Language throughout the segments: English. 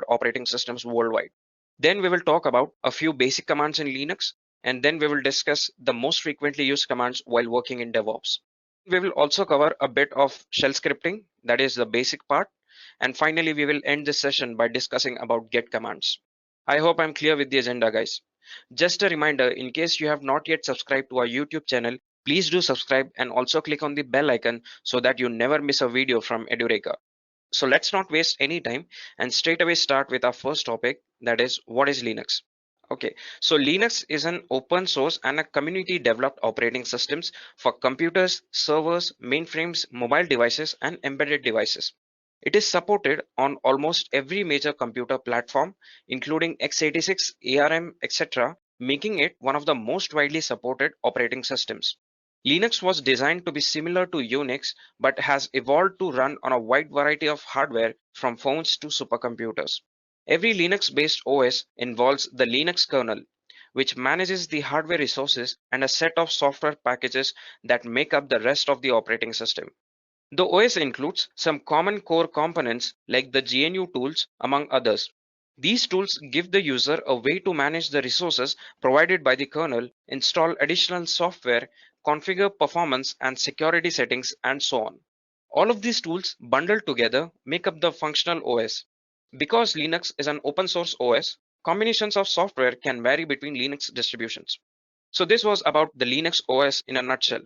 operating systems worldwide. Then we will talk about a few basic commands in Linux, and then we will discuss the most frequently used commands while working in DevOps. We will also cover a bit of shell scripting, that is the basic part. And finally, we will end this session by discussing about get commands. I hope I'm clear with the agenda, guys. Just a reminder, in case you have not yet subscribed to our YouTube channel, please do subscribe and also click on the bell icon so that you never miss a video from Edureka. So let's not waste any time and straight away start with our first topic, that is, what is Linux? Okay, so Linux is an open source and a community developed operating systems for computers, servers, mainframes, mobile devices, and embedded devices. It is supported on almost every major computer platform, including x86, ARM, etc., making it one of the most widely supported operating systems. Linux was designed to be similar to Unix, but has evolved to run on a wide variety of hardware from phones to supercomputers. Every Linux-based OS involves the Linux kernel, which manages the hardware resources and a set of software packages that make up the rest of the operating system. The OS includes some common core components like the GNU tools, among others. These tools give the user a way to manage the resources provided by the kernel, install additional software, configure performance and security settings, and so on. All of these tools bundled together make up the functional OS. Because Linux is an open source OS, combinations of software can vary between Linux distributions. So this was about the Linux OS in a nutshell.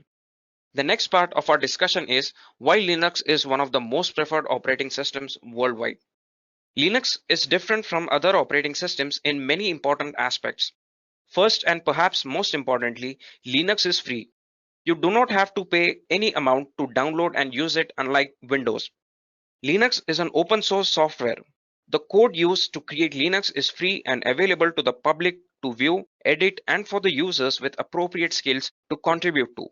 The next part of our discussion is why Linux is one of the most preferred operating systems worldwide. Linux is different from other operating systems in many important aspects. First, and perhaps most importantly, Linux is free. You do not have to pay any amount to download and use it, unlike Windows. Linux is an open source software. The code used to create Linux is free and available to the public to view, edit, and for the users with appropriate skills to contribute to.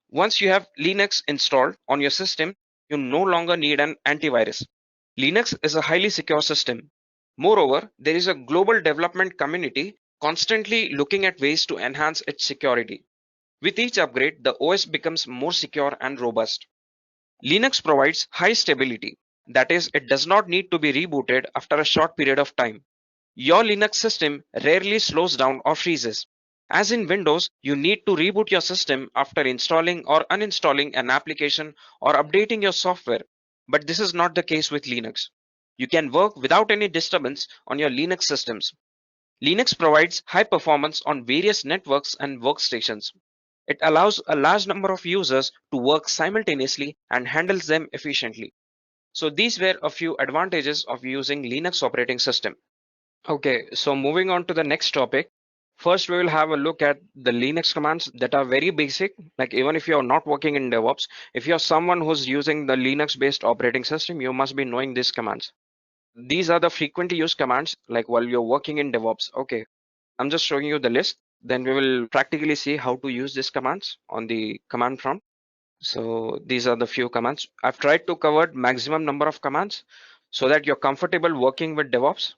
Once you have Linux installed on your system, you no longer need an antivirus. Linux is a highly secure system. Moreover, there is a global development community constantly looking at ways to enhance its security. With each upgrade, the OS becomes more secure and robust. Linux provides high stability. That is, it does not need to be rebooted after a short period of time. Your Linux system rarely slows down or freezes. As in Windows, you need to reboot your system after installing or uninstalling an application or updating your software. But this is not the case with Linux. You can work without any disturbance on your Linux systems. Linux provides high performance on various networks and workstations. It allows a large number of users to work simultaneously and handles them efficiently. So these were a few advantages of using Linux operating system. Okay, so moving on to the next topic. First, we will have a look at the Linux commands that are very basic. Like even if you're not working in DevOps, if you're someone who's using the Linux-based operating system, you must be knowing these commands. These are the frequently used commands, like while you're working in DevOps. Okay, I'm just showing you the list. Then we will practically see how to use these commands on the command prompt. So these are the few commands. I've tried to cover maximum number of commands so that you're comfortable working with DevOps.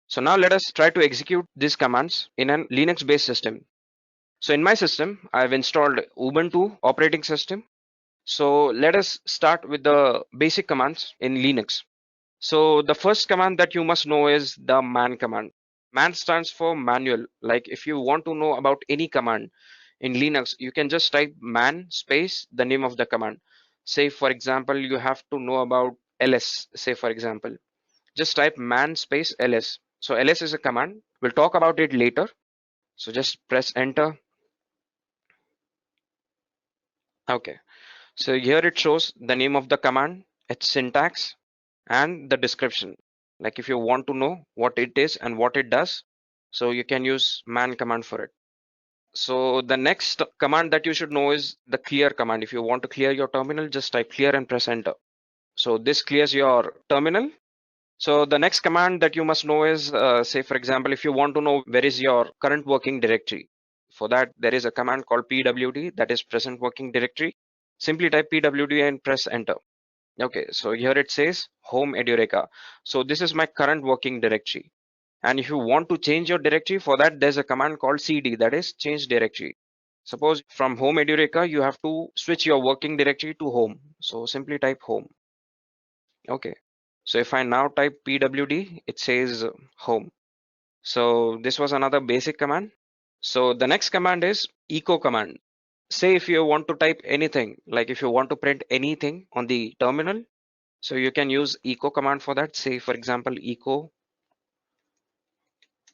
So now let us try to execute these commands in a Linux-based system. So in my system, I've installed Ubuntu operating system. So let us start with the basic commands in Linux. So the first command that you must know is the man command. Man stands for manual. Like if you want to know about any command in Linux, you can just type man space the name of the command. Say for example, you have to know about ls, say for example. Just type man space ls. So ls is a command. We'll talk about it later. So just press enter. Okay. So here it shows the name of the command, its syntax, and the description. Like if you want to know what it is and what it does, so you can use man command for it. So the next command that you should know is the clear command. If you want to clear your terminal, just type clear and press enter. So this clears your terminal. So the next command that you must know is, say for example, if you want to know where is your current working directory. For that, there is a command called pwd, that is present working directory. Simply type pwd and press enter. Okay, so here it says home Edureka. So this is my current working directory. And if you want to change your directory, for that there's a command called cd, that is change directory. Suppose from home Edureka, you have to switch your working directory to home. So simply type home. Okay. So if I now type pwd, it says home. So this was another basic command. So the next command is echo command. Say if you want to type anything, like if you want to print anything on the terminal, so you can use echo command for that. Say for example, echo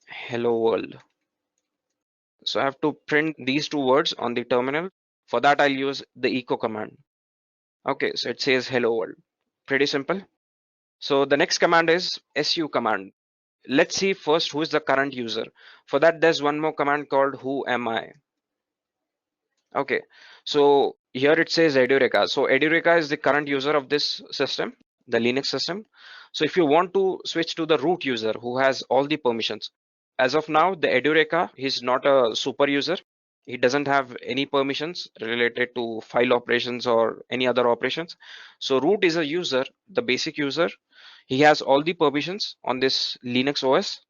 hello world. So I have to print these two words on the terminal. For that, I'll use the echo command. Okay, so it says hello world. Pretty simple. So the next command is su command. Let's see first who is the current user. For that, there's one more command called who am I. Okay, so here it says Edureka. So Edureka is the current user of this system, the Linux system. So if you want to switch to the root user who has all the permissions, as of now, the Edureka is not a super user. He doesn't have any permissions related to file operations or any other operations. So root is a user, the basic user. He has all the permissions on this Linux OS.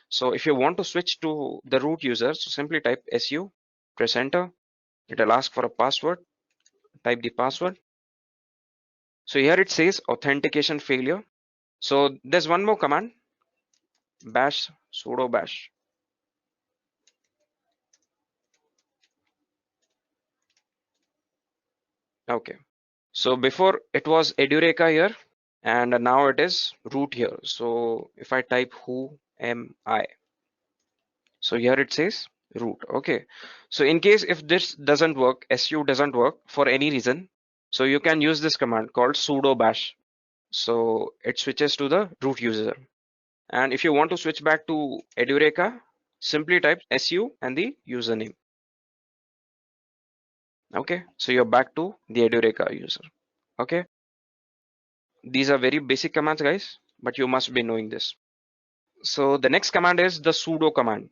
So if you want to switch to the root user, so simply type su, press enter. It will ask for a password. Type the password. So here it says authentication failure. So there's one more command, bash sudo bash. Okay. So before it was Edureka here, and now it is root here. So if I type who am I, so here it says root. Okay. So in case if this doesn't work, su doesn't work for any reason, so you can use this command called sudo bash. So it switches to the root user. And if you want to switch back to Edureka, simply type su and the username. Okay, so you're back to the Edureka user. Okay, these are very basic commands, guys, but you must be knowing this. So the next command is the sudo command.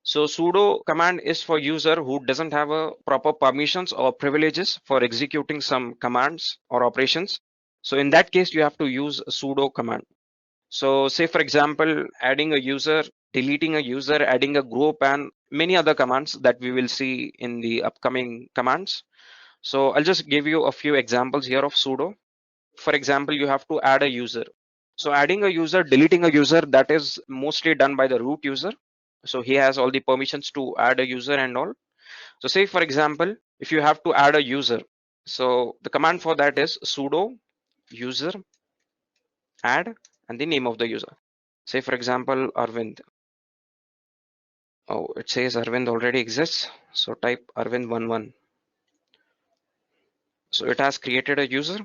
So sudo command is for user who doesn't have a proper permissions or privileges for executing some commands or operations. So in that case, you have to use a sudo command. So say for example, adding a user, deleting a user, adding a group, and many other commands that we will see in the upcoming commands. So I'll just give you a few examples here of sudo. For example, you have to add a user. So adding a user, deleting a user, that is mostly done by the root user. So he has all the permissions to add a user and all. So say for example, if you have to add a user, so the command for that is sudo user add and the name of the user. Say for example, Arvind. Oh, it says Arvind already exists. So type Arvind11. So it has created a user.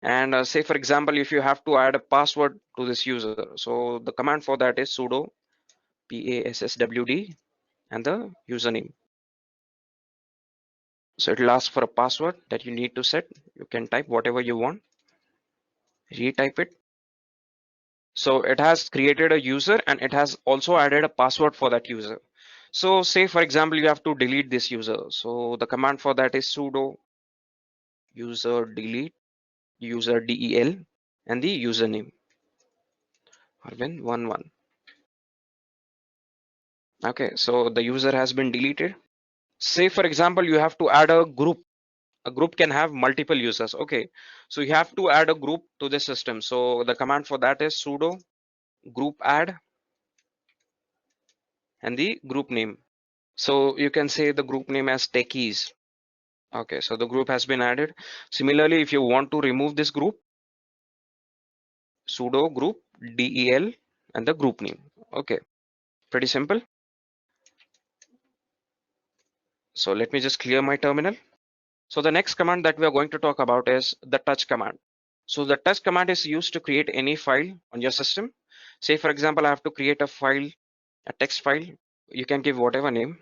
And say for example, if you have to add a password to this user, so the command for that is sudo passwd and the username. So it will ask for a password that you need to set. You can type whatever you want, retype it. So it has created a user and it has also added a password for that user. So say for example, you have to delete this user. So the command for that is sudo user delete user del and the username Arvind11. Okay, so the user has been deleted. Say for example, you have to add a group. A group can have multiple users. Okay, so you have to add a group to the system. So the command for that is sudo group add and the group name. So you can say the group name as techies. Okay, so the group has been added. Similarly, if you want to remove this group, sudo group del and the group name. Okay, pretty simple. So let me just clear my terminal. So the next command that we are going to talk about is the touch command. So the touch command is used to create any file on your system. Say for example, I have to create a file, a text file. You can give whatever name,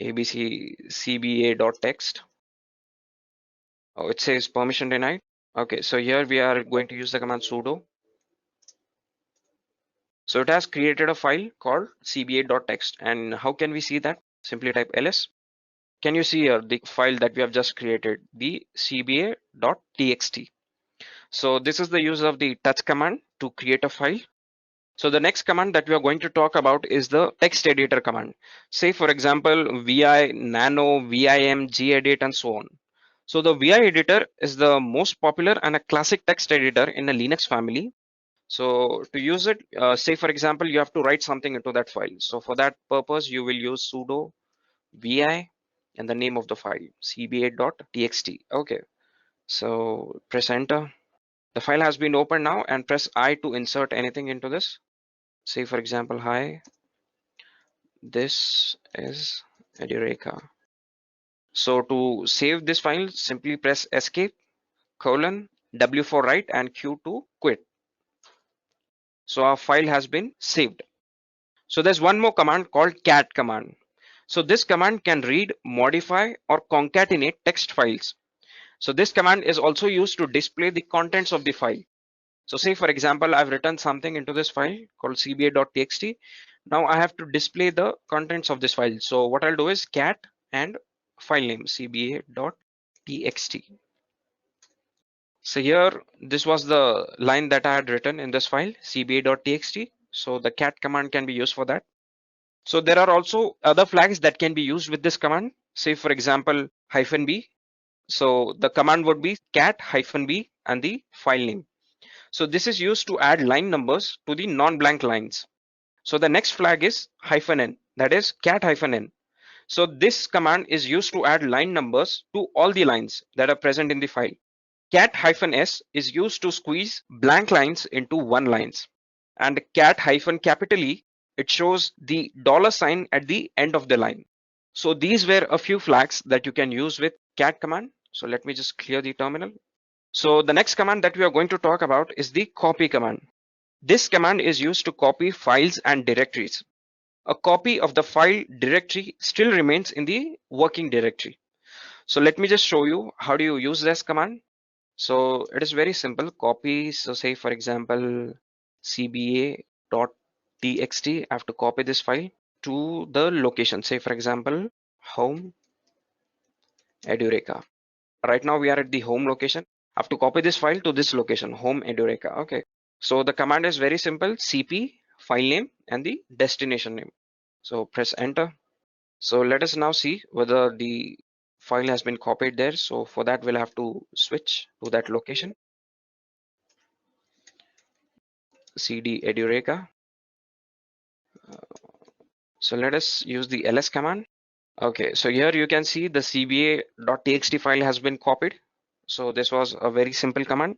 abccba.txt. Oh, it says permission denied. Okay, so here we are going to use the command sudo. So it has created a file called cba.txt. And how can we see that? Simply type ls. Can you see here the file that we have just created, the cba.txt. So this is the use of the touch command to create a file. So the next command that we are going to talk about is the text editor command. Say for example, vi, nano, vim, gedit, and so on. So the vi editor is the most popular and a classic text editor in the Linux family. So to use it, say for example, you have to write something into that file. So for that purpose, you will use sudo vi and the name of the file cba.txt. Okay, so press enter. The file has been opened now, and press I to insert anything into this. Say for example, hi, this is Edureka. So to save this file, simply press escape, W for write and Q to quit. So our file has been saved. So there's one more command called cat command. So this command can read, modify, or concatenate text files. So this command is also used to display the contents of the file. So say for example, I've written something into this file called cba.txt. Now I have to display the contents of this file. So what I'll do is cat and file name cba.txt. So here, this was the line that I had written in this file cba.txt. So the cat command can be used for that. So there are also other flags that can be used with this command. Say for example, -b. So the command would be cat -b and the file name. So this is used to add line numbers to the non-blank lines. So the next flag is -n, that is cat -n. So this command is used to add line numbers to all the lines that are present in the file. Cat -s is used to squeeze blank lines into one lines. And cat -E, it shows the $sign at the end of the line. So these were a few flags that you can use with cat command. So let me just clear the terminal. So the next command that we are going to talk about is the copy command. This command is used to copy files and directories. A copy of the file directory still remains in the working directory. So let me just show you how do you use this command. So it is very simple. Copy. So say for example, cba.txt. I have to copy this file to the location. Say for example, home Edureka. Right now we are at the home location. I have to copy this file to this location, home Edureka. Okay. So the command is very simple. cp file name and the destination name. So press enter. So let us now see whether the file has been copied there. So for that, we'll have to switch to that location. cd Edureka. So let us use the ls command. Okay, so here you can see the cba.txt file has been copied. So this was a very simple command.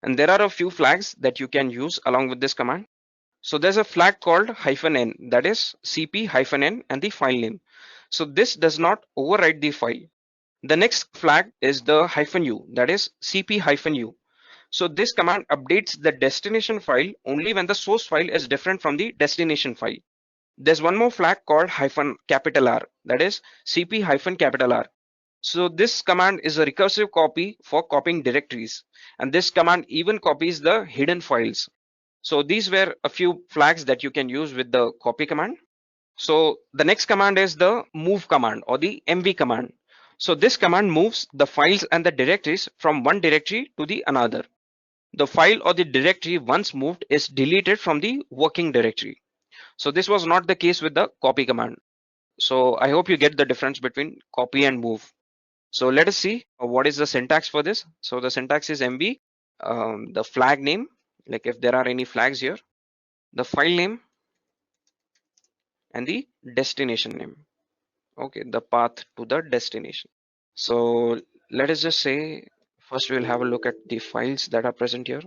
And there are a few flags that you can use along with this command. So there's a flag called -n, that is cp-n and the file name. So this does not overwrite the file. The next flag is the -u, that is cp-u. So this command updates the destination file only when the source file is different from the destination file. There's one more flag called -R, that is cp-R. So this command is a recursive copy for copying directories, and this command even copies the hidden files. So these were a few flags that you can use with the copy command. So the next command is the move command or the mv command. So this command moves the files and the directories from one directory to the another. The file or the directory once moved is deleted from the working directory. So this was not the case with the copy command. So I hope you get the difference between copy and move. So let us see what is the syntax for this. So the syntax is mv, the flag name, like if there are any flags here, the file name, and the destination name. Okay, the path to the destination. So let us just say first we'll have a look at the files that are present here.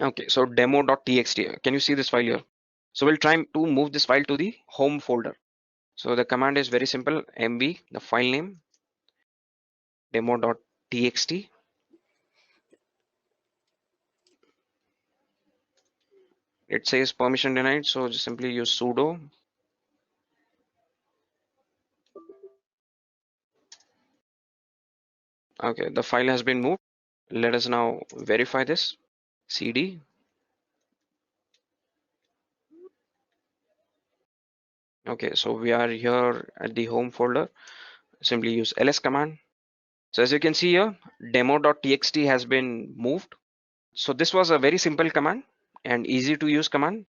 Okay, so demo.txt. Can you see this file here? So we'll try to move this file to the home folder. So the command is very simple. mv, the file name, demo.txt. It says permission denied, so just simply use sudo. Okay, the file has been moved. Let us now verify this. cd. Okay, so we are here at the home folder. Simply use ls command. So as you can see here, demo.txt has been moved. So this was a very simple command and easy to use command.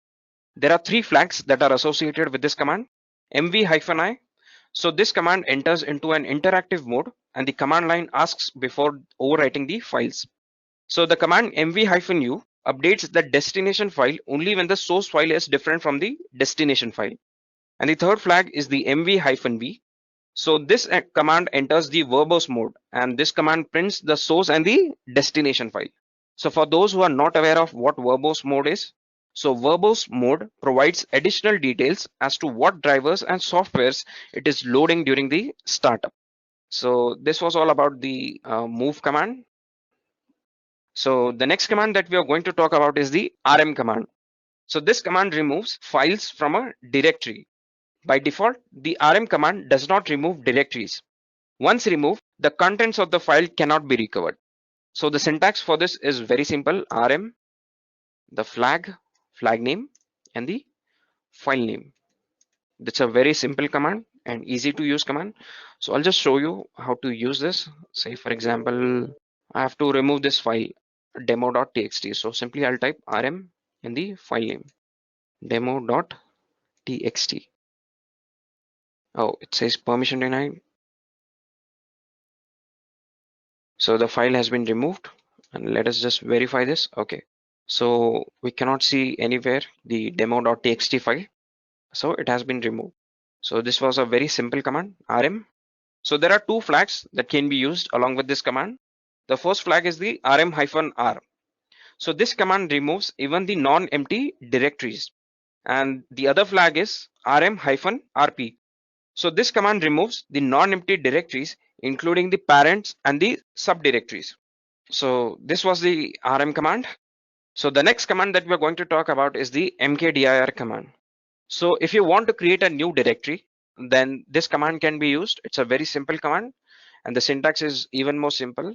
There are three flags that are associated with this command. mv-i. So this command enters into an interactive mode and the command line asks before overwriting the files. So the command mv-u updates the destination file only when the source file is different from the destination file. And the third flag is the mv-v. So this command enters the verbose mode, and this command prints the source and the destination file. So for those who are not aware of what verbose mode is, so verbose mode provides additional details as to what drivers and softwares it is loading during the startup. So this was all about the move command. So the next command that we are going to talk about is the rm command. So this command removes files from a directory. By default, the rm command does not remove directories. Once removed, the contents of the file cannot be recovered. So the syntax for this is very simple: rm, the flag name, and the file name. That's a very simple command and easy to use command. So I'll just show you how to use this. Say for example, I have to remove this file demo.txt. So simply I'll type rm in the file name demo.txt. Oh, it says permission denied. So the file has been removed, and let us just verify this. Okay, so we cannot see anywhere the demo.txt file, so it has been removed. So this was a very simple command, rm. So there are two flags that can be used along with this command. The first flag is the rm-r. So this command removes even the non-empty directories, and the other flag is rm-rp. So this command removes the non-empty directories, including the parents and the subdirectories. So this was the rm command. So the next command that we're going to talk about is the mkdir command. So if you want to create a new directory, then this command can be used. It's a very simple command, and the syntax is even more simple.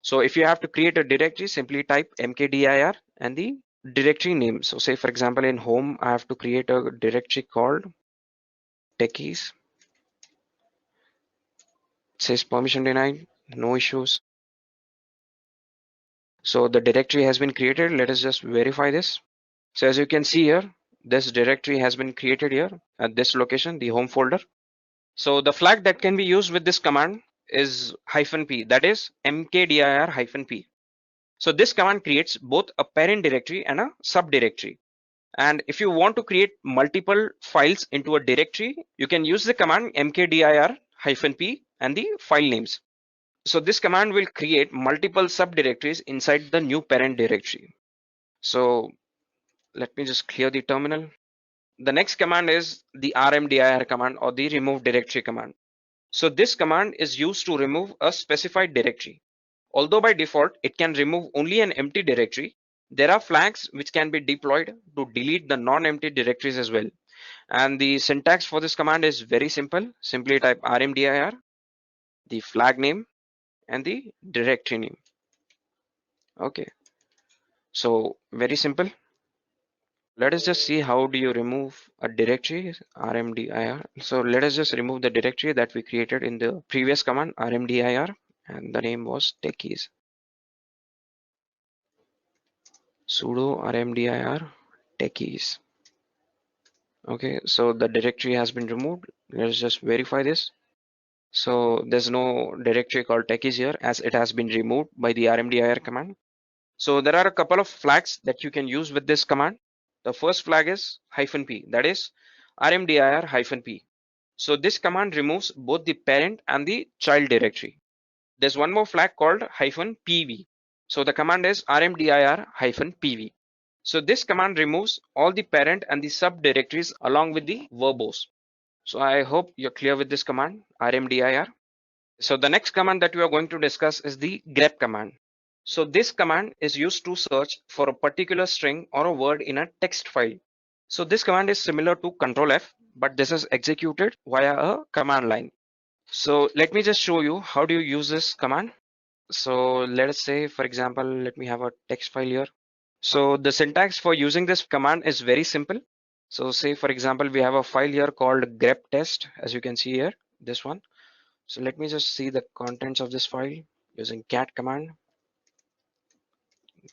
So if you have to create a directory, simply type mkdir and the directory name. So say for example, in home, I have to create a directory called techies. It says permission denied, no issues. So the directory has been created. Let us just verify this. So as you can see here, this directory has been created here at this location, the home folder. So the flag that can be used with this command is -p, that is mkdir-p. So this command creates both a parent directory and a subdirectory. And if you want to create multiple files into a directory, you can use the command mkdir-p and the file names. So this command will create multiple subdirectories inside the new parent directory. So let me just clear the terminal. The next command is the rmdir command, or the remove directory command. So this command is used to remove a specified directory. Although by default it can remove only an empty directory, there are flags which can be deployed to delete the non-empty directories as well. And the syntax for this command is very simple. Simply type rmdir, the flag name, and the directory name. Okay, so very simple. Let us just see how do you remove a directory, rmdir. So let us just remove the directory that we created in the previous command, rmdir, and the name was techies. Sudo rmdir techies. Okay, so the directory has been removed. Let's just verify this. So there's no directory called techies here, as it has been removed by the rmdir command. So there are a couple of flags that you can use with this command. The first flag is -p, that is rmdir-p. So this command removes both the parent and the child directory. There's one more flag called -pv. So the command is rmdir-pv. So this command removes all the parent and the subdirectories along with the verbose. So I hope you're clear with this command, rmdir. So the next command that we are going to discuss is the grep command. So this command is used to search for a particular string or a word in a text file. So this command is similar to Control F, but this is executed via a command line. So let me just show you how do you use this command. So let us say, for example, let me have a text file here. So the syntax for using this command is very simple. So say, for example, we have a file here called grep test, as you can see here, this one. So let me just see the contents of this file using cat command,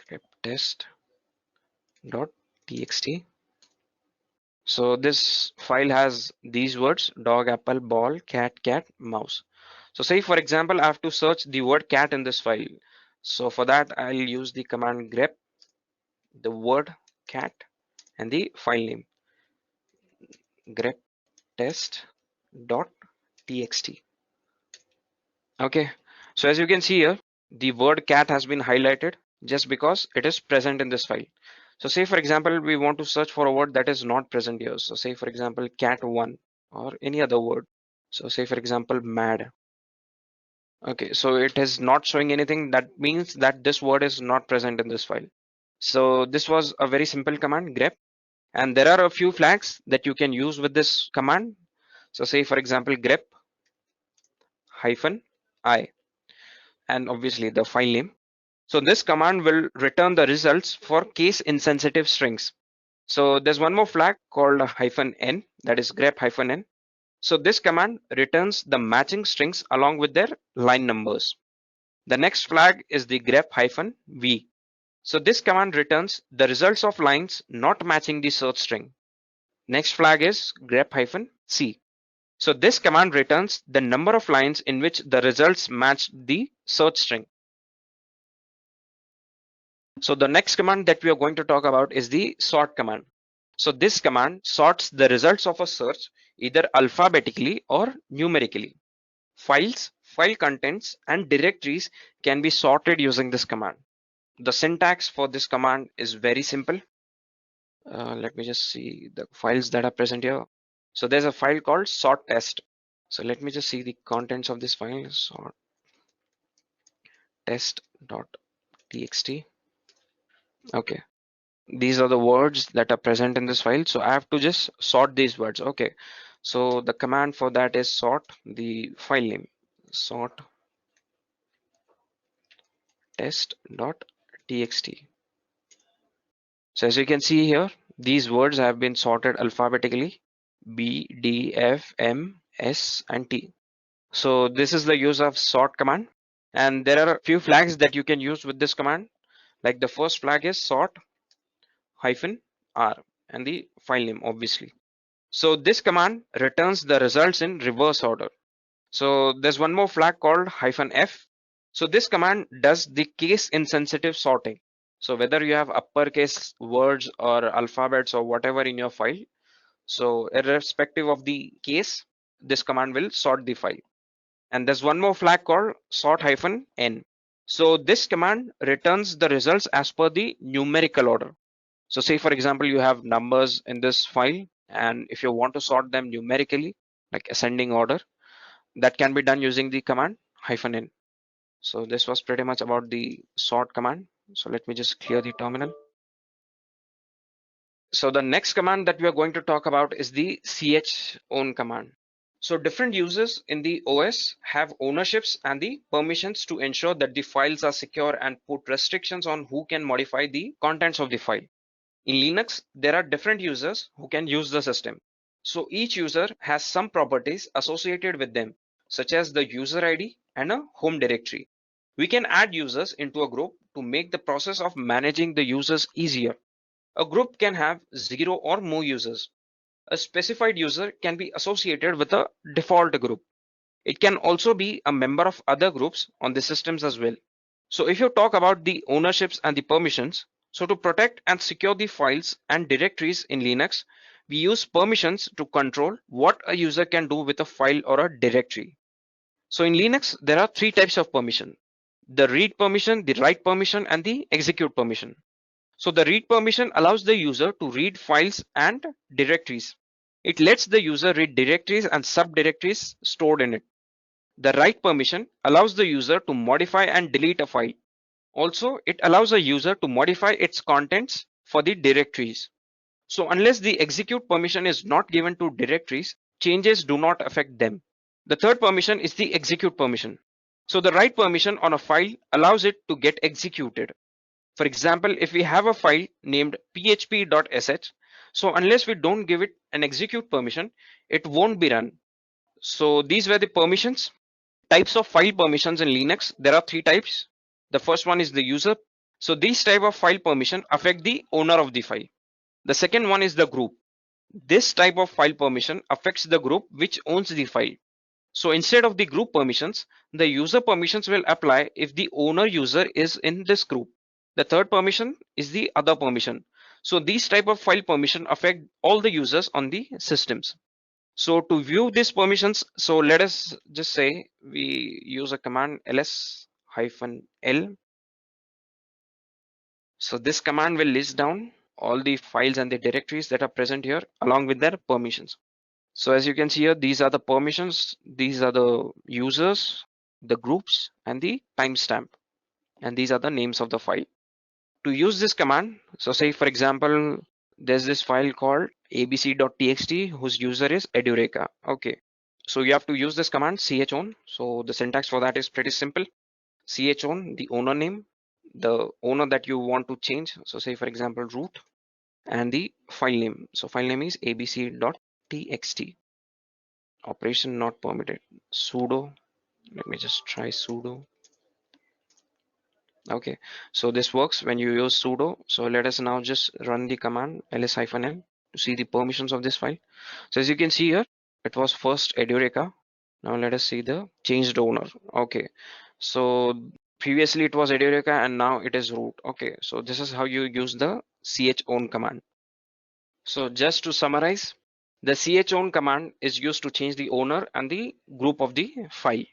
grep test.txt. So this file has these words: dog, apple, ball, cat, mouse. So say for example, I have to search the word cat in this file. So for that, I'll use the command grep the word cat, and the file name grep test.txt. Okay, so as you can see here, the word cat has been highlighted just because it is present in this file. So say for example, we want to search for a word that is not present here. So say for example, cat1 or any other word. So say for example, mad. Okay, so it is not showing anything. That means that this word is not present in this file. So this was a very simple command, grep. And there are a few flags that you can use with this command. So say for example, grep -i, and obviously the file name. So this command will return the results for case insensitive strings. So there's one more flag called -n, that is grep -n. So this command returns the matching strings along with their line numbers. The next flag is the grep-v. So this command returns the results of lines not matching the search string. Next flag is grep-c. So this command returns the number of lines in which the results match the search string. So the next command that we are going to talk about is the sort command. So this command sorts the results of a search either alphabetically or numerically. Files, file contents, and directories can be sorted using this command. The syntax for this command is very simple. Let me just see the files that are present here. So there's a file called sort test. So let me just see the contents of this file. Sort test.txt. Okay, these are the words that are present in this file. So I have to just sort these words. Okay, so the command for that is sort the file name, sort test.txt. So as you can see here, these words have been sorted alphabetically: B, D, F, M, S, and T. So this is the use of sort command. And there are a few flags that you can use with this command. Like the first flag is sort -r and the file name, obviously. So this command returns the results in reverse order. So there's one more flag called -f. So this command does the case insensitive sorting. So whether you have uppercase words or alphabets or whatever in your file, so irrespective of the case, this command will sort the file. And there's one more flag called sort-n. So this command returns the results as per the numerical order. So say for example, you have numbers in this file, and if you want to sort them numerically, like ascending order, that can be done using the command -n. So this was pretty much about the sort command. So let me just clear the terminal. So the next command that we are going to talk about is the 𝐶𝐻_own command. So different users in the OS have ownerships and the permissions to ensure that the files are secure and put restrictions on who can modify the contents of the file. In Linux, there are different users who can use the system. So each user has some properties associated with them, such as the user ID and a home directory. We can add users into a group to make the process of managing the users easier. A group can have 0 or more users. A specified user can be associated with a default group. It can also be a member of other groups on the systems as well. So if you talk about the ownerships and the permissions, so to protect and secure the files and directories in Linux, we use permissions to control what a user can do with a file or a directory. So in Linux, there are 3 types of permission: the read permission, the write permission, and the execute permission. So the read permission allows the user to read files and directories. It lets the user read directories and subdirectories stored in it. The write permission allows the user to modify and delete a file. Also, it allows a user to modify its contents for the directories. So unless the execute permission is not given to directories, changes do not affect them. The third permission is the execute permission. So the write permission on a file allows it to get executed. For example, if we have a file named php.sh, so unless we don't give it an execute permission, it won't be run. So these were the permissions. Types of file permissions in Linux, there are 3 types. The first one is the user. So these type of file permission affect the owner of the file. The second one is the group. This type of file permission affects the group which owns the file. So instead of the group permissions, the user permissions will apply if the owner user is in this group. The third permission is the other permission. So these type of file permission affect all the users on the systems. So to view these permissions, so let us just say we use a command ls-l. So this command will list down all the files and the directories that are present here along with their permissions. So as you can see here, these are the permissions, these are the users, the groups, and the timestamp, and these are the names of the file. To use this command, so say for example, there's this file called abc.txt whose user is Edureka. Okay, so you have to use this command chown. So the syntax for that is pretty simple. Chown, the owner name, the owner that you want to change. So say for example, root, and the file name. So file name is abc.txt. Operation not permitted. Sudo. Let me just try sudo. Okay, so this works when you use sudo. So let us now just run the command ls-l to see the permissions of this file. So as you can see here, it was first Edureka. Now let us see the changed owner. Okay, so previously it was Edureka and now it is root. Okay, so this is how you use the chown command. So just to summarize, the chown command is used to change the owner and the group of the file.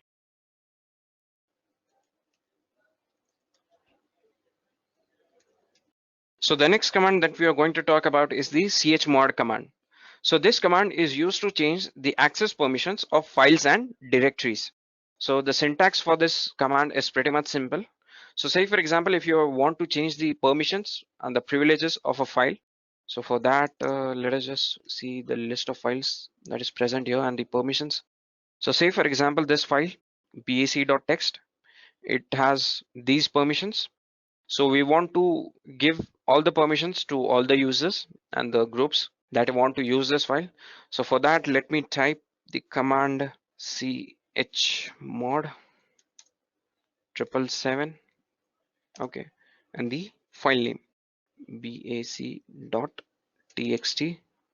So the next command that we are going to talk about is the chmod command. So this command is used to change the access permissions of files and directories. So the syntax for this command is pretty much simple. So say for example, if you want to change the permissions and the privileges of a file. So for that, let us just see the list of files that is present here and the permissions. So say for example, this file bac.txt, it has these permissions. So we want to give all the permissions to all the users and the groups that want to use this file. So for that, let me type the command chmod 777. Okay, and the file name bac.txt.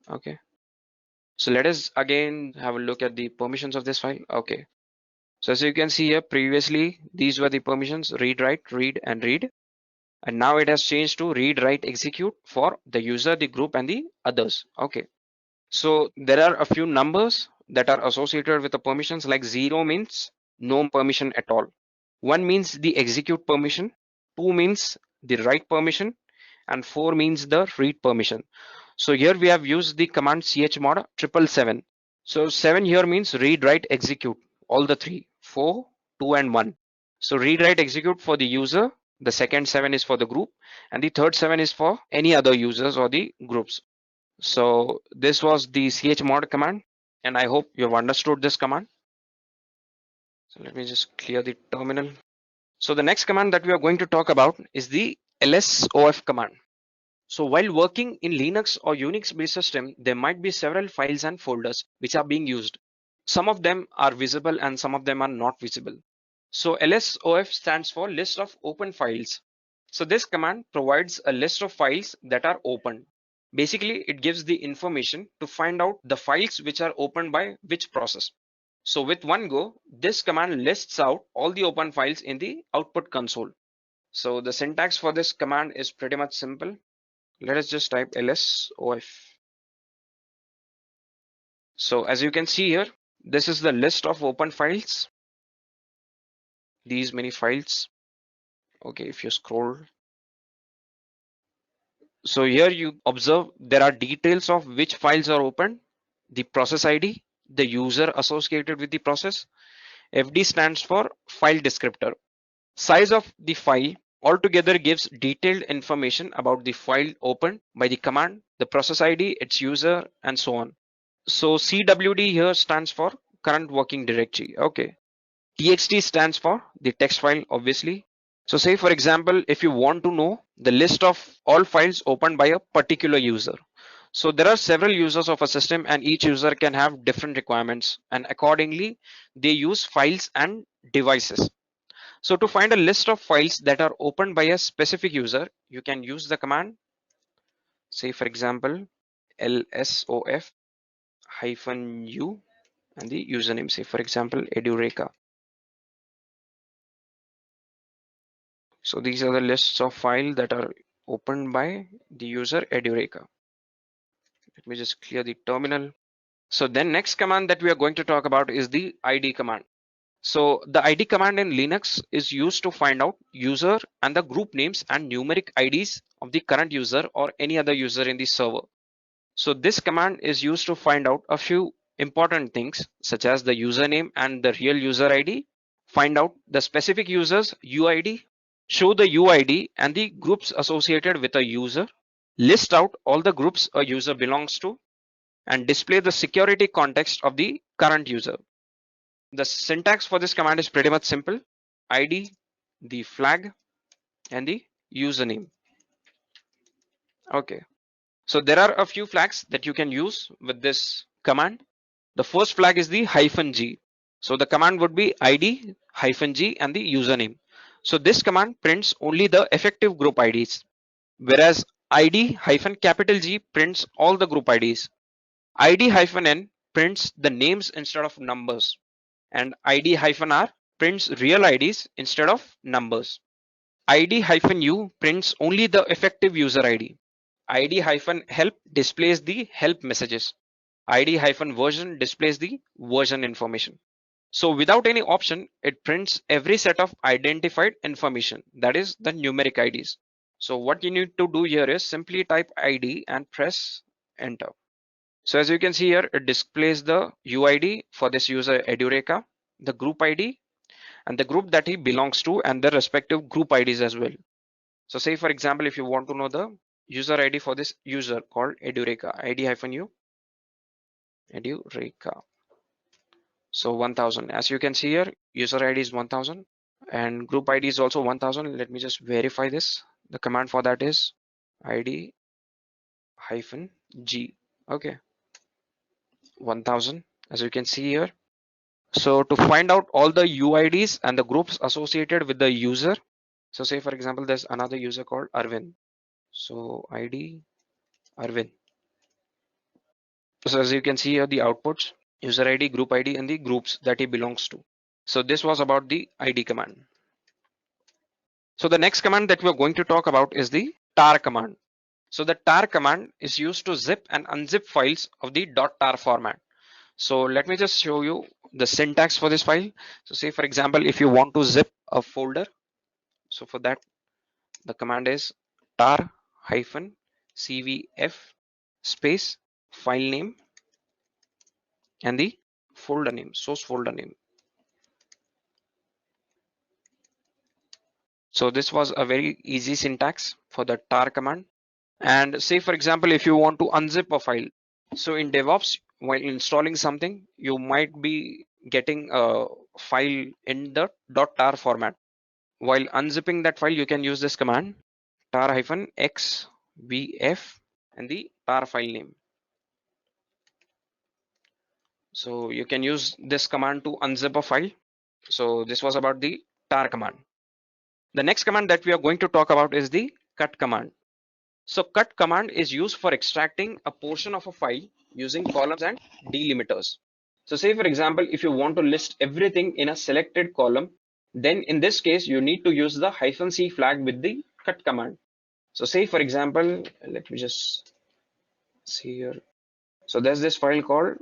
Okay, so let us again have a look at the permissions of this file. Okay, so as you can see here, previously these were the permissions: read, write, read, and read. And now it has changed to read, write, execute for the user, the group, and the others. Okay, so there are a few numbers that are associated with the permissions, like 0 means no permission at all, 1 means the execute permission, 2 means the write permission, and 4 means the read permission. So here we have used the command chmod 777. So 7 here means read, write, execute, all the three, 4, 2, and 1. So read, write, execute for the user, the second 7 is for the group, and the third 7 is for any other users or the groups. So this was the chmod command, and I hope you have understood this command. So let me just clear the terminal. So the next command that we are going to talk about is the lsof command. So while working in Linux or Unix based system, there might be several files and folders which are being used. Some of them are visible and some of them are not visible. So lsof stands for list of open files. So this command provides a list of files that are open. Basically, it gives the information to find out the files which are opened by which process. So with one go, this command lists out all the open files in the output console. So the syntax for this command is pretty much simple. Let us just type lsof. So as you can see here, this is the list of open files. These many files. Okay, if you scroll. So here you observe there are details of which files are open, the process ID, the user associated with the process. FD stands for file descriptor. Size of the file altogether gives detailed information about the file opened by the command, the process ID, its user, and so on. So CWD here stands for current working directory. Okay. TXT stands for the text file, obviously. So say for example, if you want to know the list of all files opened by a particular user. So there are several users of a system and each user can have different requirements, and accordingly they use files and devices. So to find a list of files that are opened by a specific user, you can use the command, say for example, lsof -u and the username, say for example Edureka. So these are the lists of files that are opened by the user Edureka. Let me just clear the terminal. So then next command that we are going to talk about is the id command. So the id command in Linux is used to find out user and the group names and numeric IDs of the current user or any other user in the server. So this command is used to find out a few important things such as the username and the real user ID, find out the specific user's UID, show the UID and the groups associated with a user, list out all the groups a user belongs to, and display the security context of the current user. The syntax for this command is pretty much simple: ID, the flag, and the username. Okay, so there are a few flags that you can use with this command. The first flag is the -g. So the command would be ID -g and the username. So this command prints only the effective group IDs, whereas ID-G prints all the group IDs. ID-N prints the names instead of numbers, and ID-R prints real IDs instead of numbers. ID-U prints only the effective user ID. ID-help displays the help messages. ID-version displays the version information. So without any option, it prints every set of identified information, that is the numeric IDs. So what you need to do here is simply type ID and press enter. So as you can see here, it displays the UID for this user Edureka, the group ID, and the group that he belongs to, and the respective group IDs as well. So say for example, if you want to know the user ID for this user called Edureka, ID-U, Edureka. So 1000, as you can see here, user ID is 1000 and group ID is also 1000. Let me just verify this. The command for that is ID-G. Okay, 1000, as you can see here. So to find out all the UIDs and the groups associated with the user, so say for example, there's another user called Arvind. So ID Arvind. So as you can see here, the outputs, user ID, group ID, and the groups that he belongs to. So this was about the ID command. So the next command that we're going to talk about is the tar command. So the tar command is used to zip and unzip files of the .tar format. So let me just show you the syntax for this file. So say for example, if you want to zip a folder, so for that the command is tar-cvf space file name and the folder name, source folder name. So this was a very easy syntax for the tar command. And say for example, if you want to unzip a file, so in DevOps, while installing something, you might be getting a file in the .tar format. While unzipping that file, you can use this command tar-xvf and the tar file name. So you can use this command to unzip a file. So this was about the tar command. The next command that we are going to talk about is the cut command. So cut command is used for extracting a portion of a file using columns and delimiters. So say for example, if you want to list everything in a selected column, then in this case, you need to use the -c flag with the cut command. So say for example, let me just see here. So there's this file called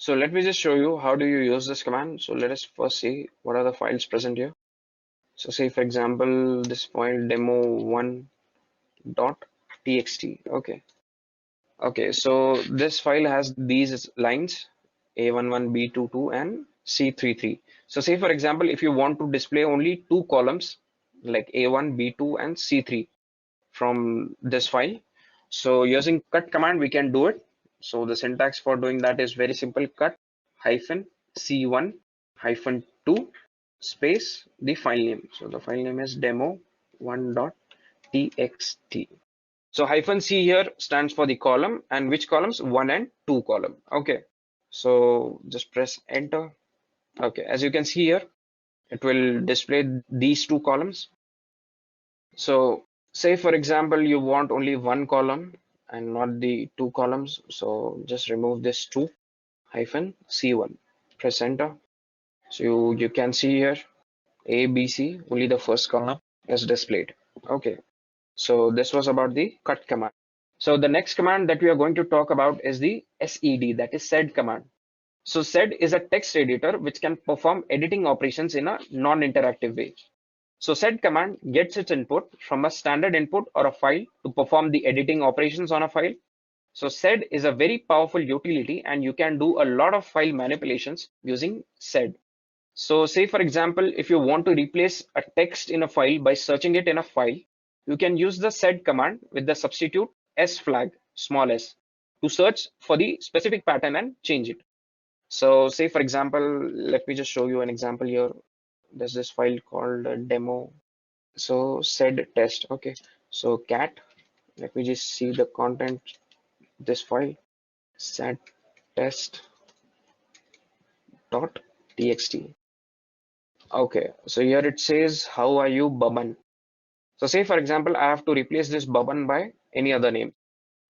So let me just show you how do you use this command. So let us first see what are the files present here. So say for example, this file demo1.txt. Okay, so this file has these lines A11, B22 and C33. So say for example, if you want to display only two columns like A1, B2 and C3 from this file, so using cut command we can do it. So the syntax for doing that is very simple: cut -c1 -2 space the file name. So the file name is demo1.txt. So -c here stands for the column, and which columns? 1 and 2 column. Okay, so just press enter. Okay, as you can see here, it will display these two columns. So say for example, you want only one column. and not the two columns. So just remove this 2 hyphen C1. Press enter. So you can see here A, B, C, only the first column is displayed. Okay. So this was about the cut command. So the next command that we are going to talk about is the SED, that is sed command. So sed is a text editor which can perform editing operations in a non-interactive way. So sed command gets its input from a standard input or a file to perform the editing operations on a file. So sed is a very powerful utility and you can do a lot of file manipulations using sed. So say for example, if you want to replace a text in a file by searching it in a file, you can use the sed command with the substitute s flag, small s, to search for the specific pattern and change it. So say for example, let me just show you an example here. There's this file called demo. So sed test. Okay. So cat, let me just see the content, this file, sed test dot txt. Okay. So here it says, how are you, Baban? So say for example, I have to replace this Baban by any other name.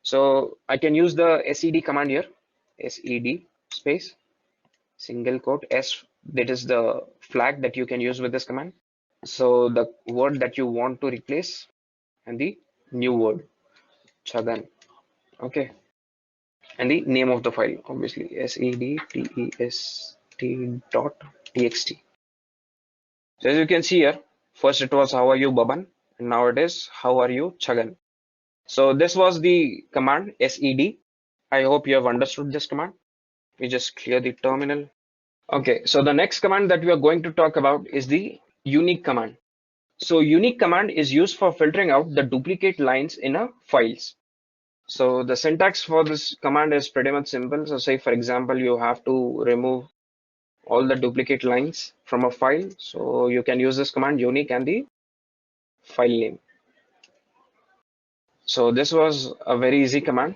So I can use the sed command here, sed space single quote s, that is the flag that you can use with this command. So the word that you want to replace and the new word, Chagan. Okay. And the name of the file, obviously, sedtest dot txt. So as you can see here, first it was how are you, Baban, and now it is how are you, Chagan. So this was the command sed. I hope you have understood this command. We just clear the terminal. Okay, so the next command that we are going to talk about is the unique command. So unique command is used for filtering out the duplicate lines in a files. So the syntax for this command is pretty much simple. So say for example, you have to remove all the duplicate lines from a file. So you can use this command unique and the file name. So this was a very easy command.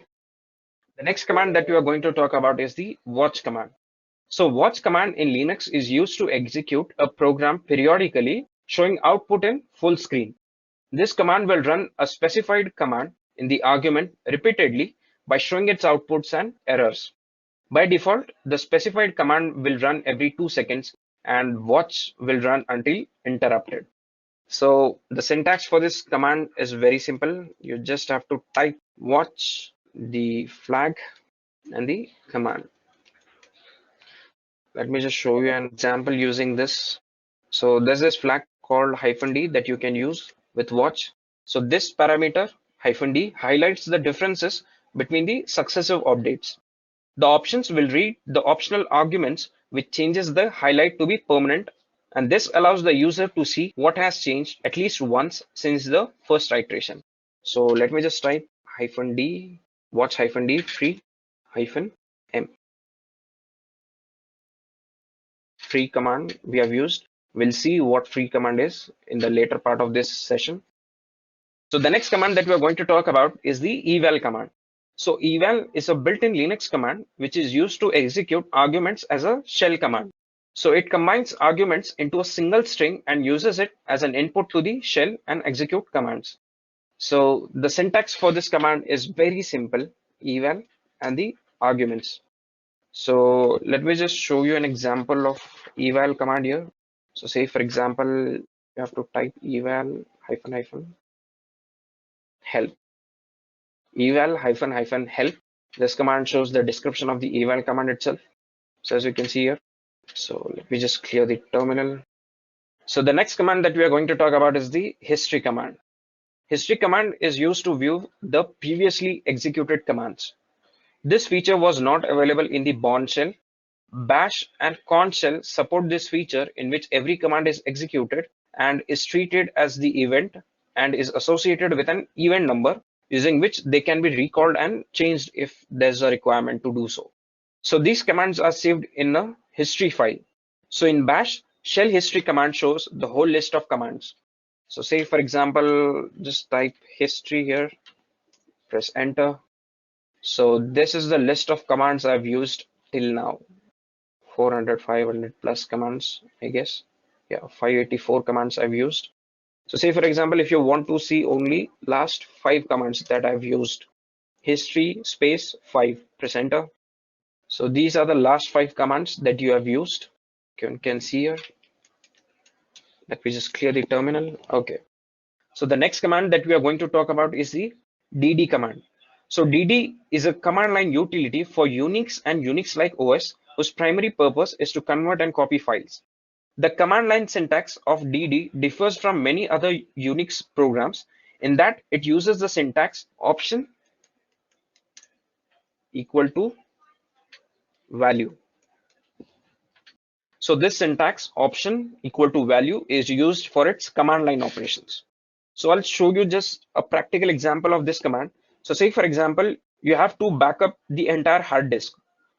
The next command that we are going to talk about is the watch command. So watch command in Linux is used to execute a program periodically showing output in full screen. This command will run a specified command in the argument repeatedly by showing its outputs and errors. By default, the specified command will run every 2 seconds and watch will run until interrupted. So the syntax for this command is very simple. You just have to type watch, the flag, and the command. Let me just show you an example using this. So there's this flag called -d that you can use with watch. So this parameter -d highlights the differences between the successive updates. The options will read the optional arguments, which changes the highlight to be permanent. And this allows the user to see what has changed at least once since the first iteration. So let me just type -d, watch -d free -m. Free command we have used. We'll see what free command is in the later part of this session. So the next command that we're going to talk about is the eval command. So eval is a built-in Linux command which is used to execute arguments as a shell command. So it combines arguments into a single string and uses it as an input to the shell and execute commands. So the syntax for this command is very simple, eval and the arguments. So let me just show you an example of eval command here. So say for example, you have to type eval help. Eval help. This command shows the description of the eval command itself. So as you can see here. So let me just clear the terminal. So the next command that we are going to talk about is the history command. History command is used to view the previously executed commands. This feature was not available in the Bourne shell. Bash and Conch shell support this feature in which every command is executed and is treated as the event and is associated with an event number using which they can be recalled and changed if there's a requirement to do so. So these commands are saved in a history file. So in Bash, shell history command shows the whole list of commands. So say for example, just type history here, press enter. So this is the list of commands I've used till now. 400, 500 plus commands, I guess. Yeah, 584 commands I've used. So say for example, if you want to see only last 5 commands that I've used, history space 5, press enter. So these are the last 5 commands that you have used. You can see here. Let me just clear the terminal. Okay. So the next command that we are going to talk about is the dd command. So dd is a command line utility for Unix and Unix-like OS whose primary purpose is to convert and copy files. The command line syntax of dd differs from many other Unix programs in that it uses the syntax option equal to value. So this syntax option equal to value is used for its command line operations. So I'll show you just a practical example of this command. So say for example, you have to back up the entire hard disk.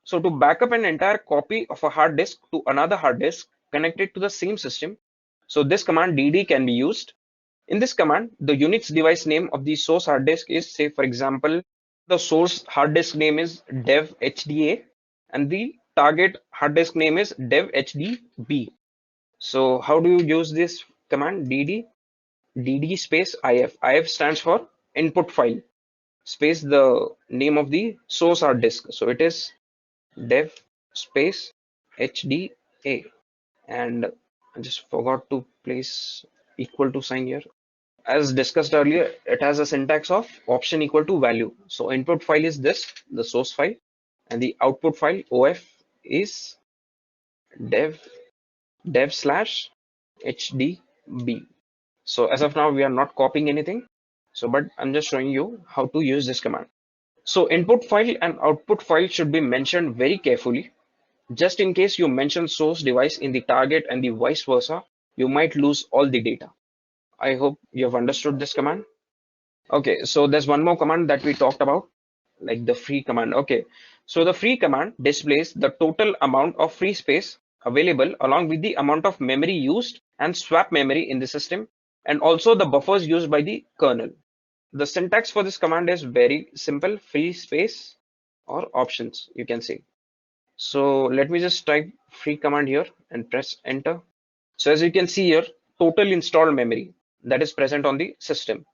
So to back up an entire copy of a hard disk to another hard disk connected to the same system, so this command dd can be used. In this command, the Unix device name of the source hard disk is, say for example, the source hard disk name is devhda and the target hard disk name is devhdb. So how do you use this command dd space if stands for input file space the name of the source hard disk. So it is dev space hda, and I just forgot to place equal to sign here. As discussed earlier, it has a syntax of option equal to value. So input file is this, the source file, and the output file of is dev slash hdb. So as of now, we are not copying anything. So, but I'm just showing you how to use this command. So input file and output file should be mentioned very carefully. Just in case you mention source device in the target and the vice versa, you might lose all the data. I hope you have understood this command. Okay, so there's one more command that we talked about, like the free command. Okay, so the free command displays the total amount of free space available along with the amount of memory used and swap memory in the system, and also the buffers used by the kernel. The syntax for this command is very simple, free space or options, you can say. So let me just type free command here and press enter. So as you can see here, total installed memory that is present on the system.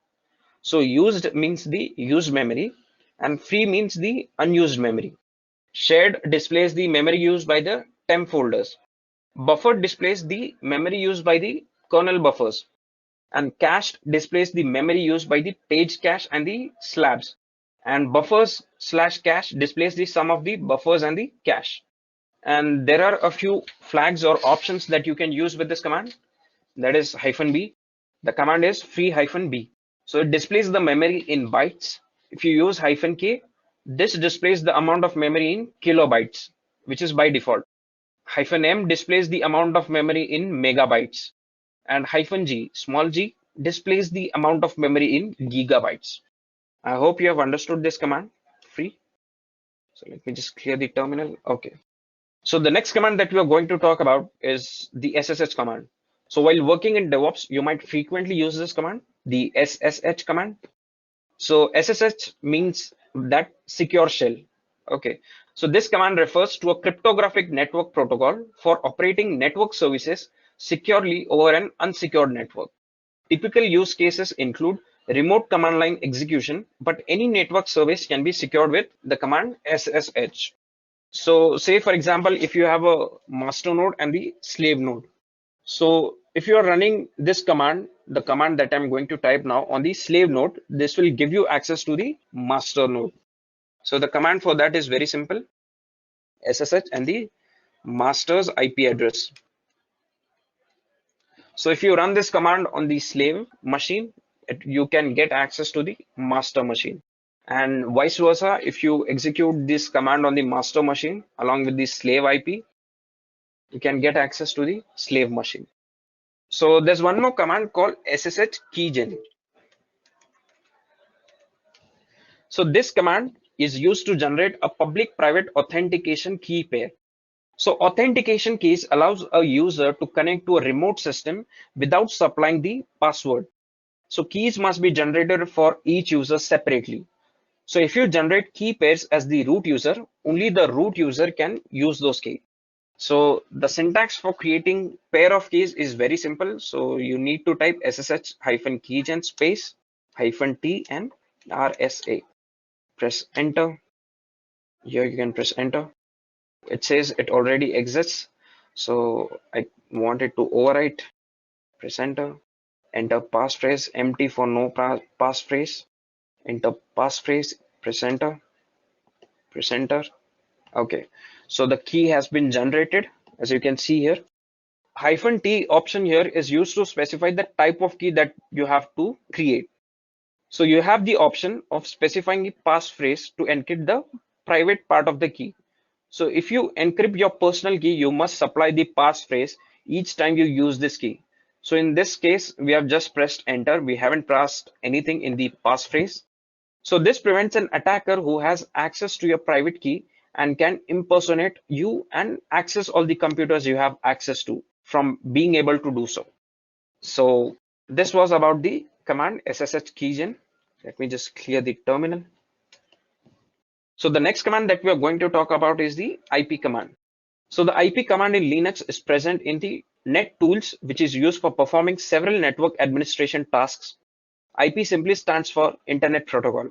So used means the used memory and free means the unused memory. Shared displays the memory used by the temp folders. Buffered displays the memory used by the kernel buffers. And cached displays the memory used by the page cache and the slabs. And buffers slash cache displays the sum of the buffers and the cache. And there are a few flags or options that you can use with this command. That is -b. The command is free -b. So it displays the memory in bytes. If you use -k, this displays the amount of memory in kilobytes, which is by default. -m displays the amount of memory in megabytes. And -g, small g, displays the amount of memory in gigabytes. I hope you have understood this command, free. So let me just clear the terminal. Okay. So the next command that we are going to talk about is the SSH command. So while working in DevOps, you might frequently use this command, the SSH command. So SSH means that secure shell. Okay. So this command refers to a cryptographic network protocol for operating network services securely over an unsecured network. Typical use cases include remote command line execution, but any network service can be secured with the command SSH. So say for example, if you have a master node and the slave node. So if you are running this command, the command that I'm going to type now on the slave node, this will give you access to the master node. So the command for that is very simple, SSH and the master's IP address. So if you run this command on the slave machine, you can get access to the master machine. And vice versa, if you execute this command on the master machine along with the slave IP, you can get access to the slave machine. So there's one more command called /kk𝐤𝐚. So this command is used to generate a public-private authentication key pair. So authentication keys allows a user to connect to a remote system without supplying the password. So keys must be generated for each user separately. So if you generate key pairs as the root user, only the root user can use those keys. So the syntax for creating pair of keys is very simple. So you need to type SSH-kk𝐤𝐚 space -t and RSA. press enter. Here you can press enter. It says it already exists, so I want it to overwrite. Press enter. Enter passphrase, empty for no passphrase. Enter passphrase, press enter. Press enter. Okay, so the key has been generated, as you can see here. -T option here is used to specify the type of key that you have to create. So you have the option of specifying a passphrase to encrypt the private part of the key. So if you encrypt your personal key, you must supply the passphrase each time you use this key. So in this case, we have just pressed enter. We haven't pressed anything in the passphrase. So this prevents an attacker who has access to your private key and can impersonate you and access all the computers you have access to from being able to do so. So this was about the command /kssh-𝐾𝐤𝐚. Let me just clear the terminal. So the next command that we are going to talk about is the IP command. So the IP command in Linux is present in the net tools, which is used for performing several network administration tasks. IP simply stands for Internet Protocol.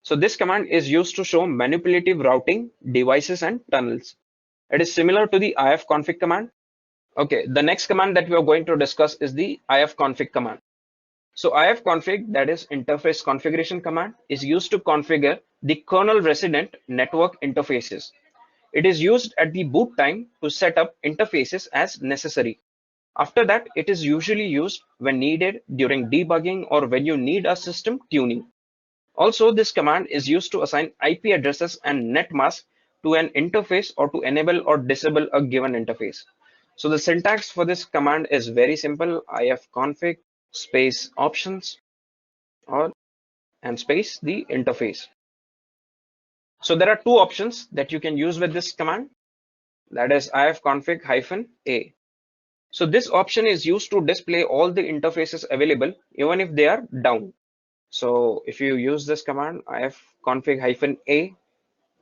So this command is used to show manipulative routing, devices, and tunnels. It is similar to the ifconfig command. Okay, the next command that we are going to discuss is the ifconfig command. So ifconfig, that is interface configuration command, is used to configure the kernel resident network interfaces. It is used at the boot time to set up interfaces as necessary. After that, it is usually used when needed during debugging or when you need a system tuning. Also, this command is used to assign IP addresses and net mask to an interface or to enable or disable a given interface. So the syntax for this command is very simple: ifconfig space options and space the interface. So there are two options that you can use with this command, that is ifconfig -a. So this option is used to display all the interfaces available even if they are down. So if you use this command ifconfig -a,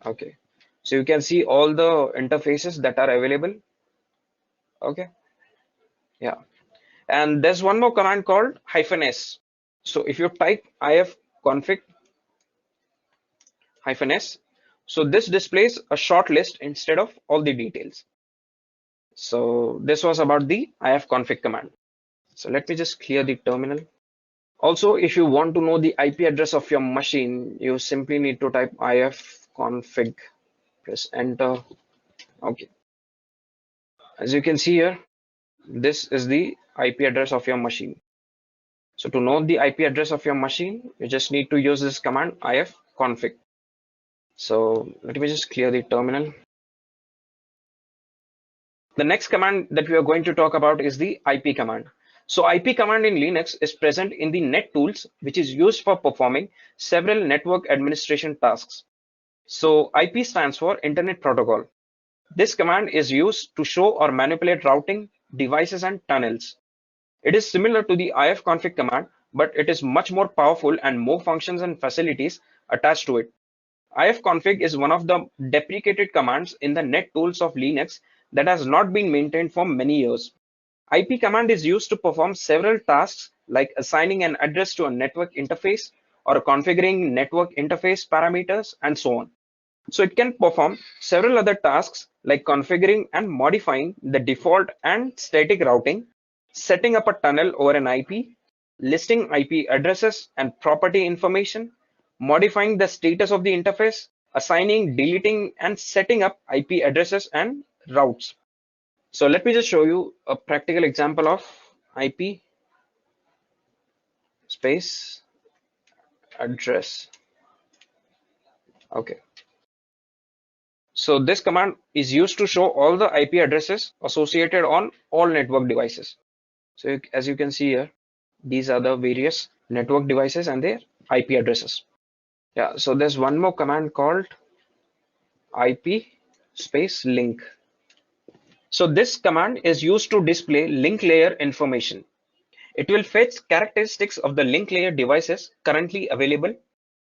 okay, so you can see all the interfaces that are available. Okay, yeah, and there's one more command called -s. So if you type ifconfig -s, so this displays a short list instead of all the details. So this was about the ifconfig command. So let me just clear the terminal. Also, if you want to know the IP address of your machine, you simply need to type ifconfig, press enter. Okay, as you can see here, this is the IP address of your machine. So to know the IP address of your machine, you just need to use this command ifconfig. So let me just clear the terminal. The next command that we are going to talk about is the IP command. So IP command in Linux is present in the net tools, which is used for performing several network administration tasks. So IP stands for Internet Protocol. This command is used to show or manipulate routing, devices, and tunnels. It is similar to the ifconfig command, but it is much more powerful and more functions and facilities attached to it. ifconfig is one of the deprecated commands in the net tools of Linux that has not been maintained for many years. IP command is used to perform several tasks like assigning an address to a network interface or configuring network interface parameters and so on. So it can perform several other tasks like configuring and modifying the default and static routing, setting up a tunnel over an IP, listing IP addresses and property information, modifying the status of the interface, assigning, deleting, and setting up IP addresses and routes. So let me just show you a practical example of IP space address. Okay. So this command is used to show all the IP addresses associated on all network devices. So as you can see here, these are the various network devices and their IP addresses. Yeah, so there's one more command called IP space link. So this command is used to display link layer information. It will fetch characteristics of the link layer devices currently available.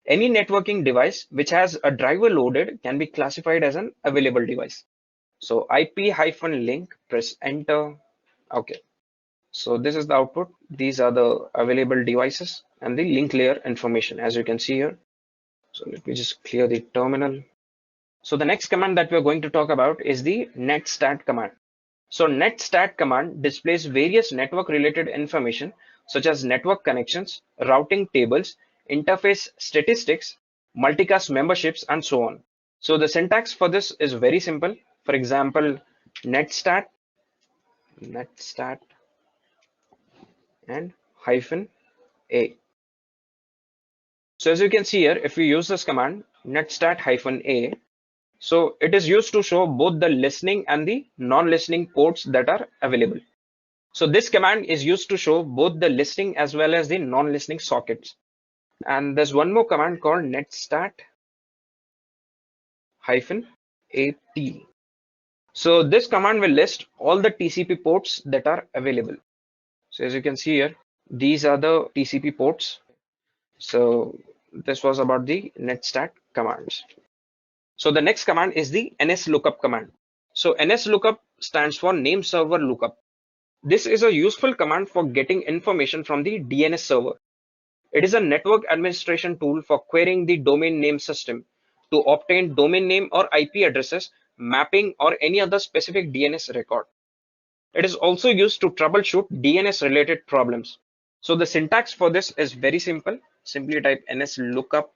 Any networking device which has a driver loaded can be classified as an available device. So IP-link, press enter. Okay. So this is the output. These are the available devices and the link layer information, as you can see here. So let me just clear the terminal. So the next command that we're going to talk about is the netstat command. So netstat command displays various network related information such as network connections, routing tables, interface statistics, multicast memberships, and so on. So the syntax for this is very simple. For example, netstat and hyphen a. So as you can see here, if we use this command netstat hyphen a, so it is used to show both the listening and the non-listening ports that are available. So this command is used to show both the listening as well as the non-listening sockets. And there's one more command called netstat hyphen at. So this command will list all the TCP ports that are available. So as you can see here, these are the TCP ports. So this was about the netstat commands. So the next command is the nslookup command. So nslookup stands for name server lookup. This is a useful command for getting information from the DNS server. It is a network administration tool for querying the domain name system to obtain domain name or IP addresses, mapping, or any other specific DNS record. It is also used to troubleshoot DNS related problems. So the syntax for this is very simple. Simply type nslookup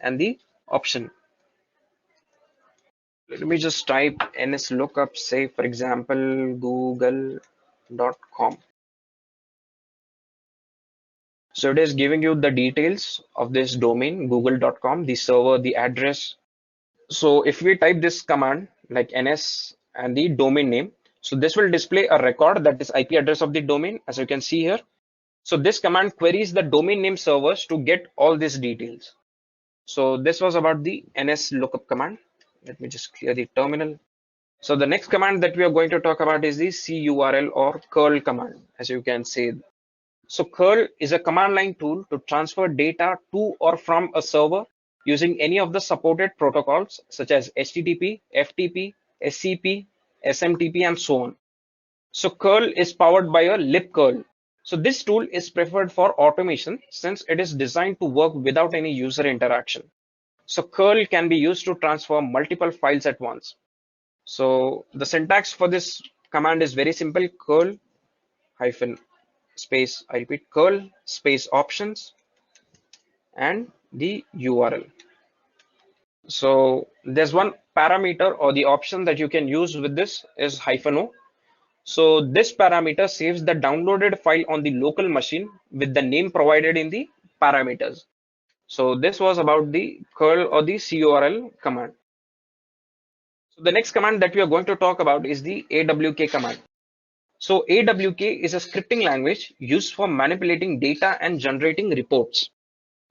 and the option. Let me just type nslookup, say for example, google.com. So it is giving you the details of this domain, google.com, the server, the address. So if we type this command like ns and the domain name, so this will display a record that is IP address of the domain, as you can see here. So this command queries the domain name servers to get all these details. So this was about the ns lookup command. Let me just clear the terminal. So the next command that we are going to talk about is the curl or curl command, as you can say. So curl is a command line tool to transfer data to or from a server using any of the supported protocols such as HTTP, FTP, SCP, SMTP, and so on. So curl is powered by a libcurl. So this tool is preferred for automation since it is designed to work without any user interaction. So curl can be used to transfer multiple files at once. So the syntax for this command is very simple: curl hyphen space, I repeat, curl space options and the URL. So there's one parameter or the option that you can use with this is -o. So this parameter saves the downloaded file on the local machine with the name provided in the parameters. So this was about the curl or the curl command. So the next command that we are going to talk about is the awk command. So awk is a scripting language used for manipulating data and generating reports.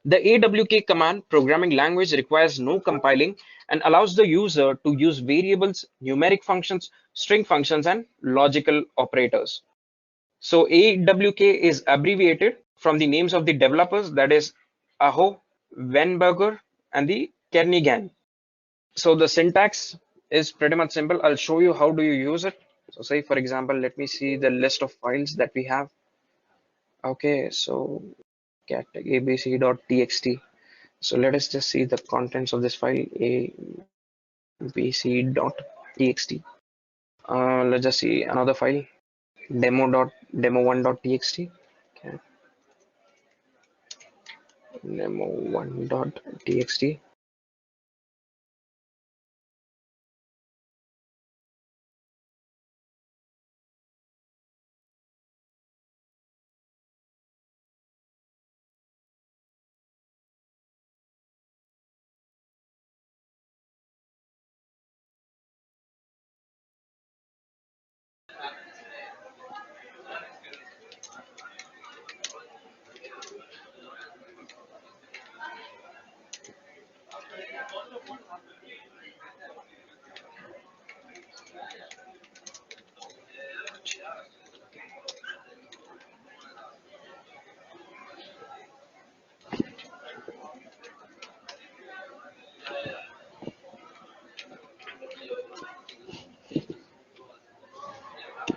The awk command programming language requires no compiling and allows the user to use variables, numeric functions, string functions, and logical operators. So awk is abbreviated from the names of the developers, that is Aho, Weinberger, and the Kernighan. So the syntax is pretty much simple. I'll show you how do you use it. So say for example, let me see the list of files that we have. Okay, so cat abc.txt. So let us just see the contents of this file abc.txt. Let's just see another file demo1.txt. Okay. Demo1.txt.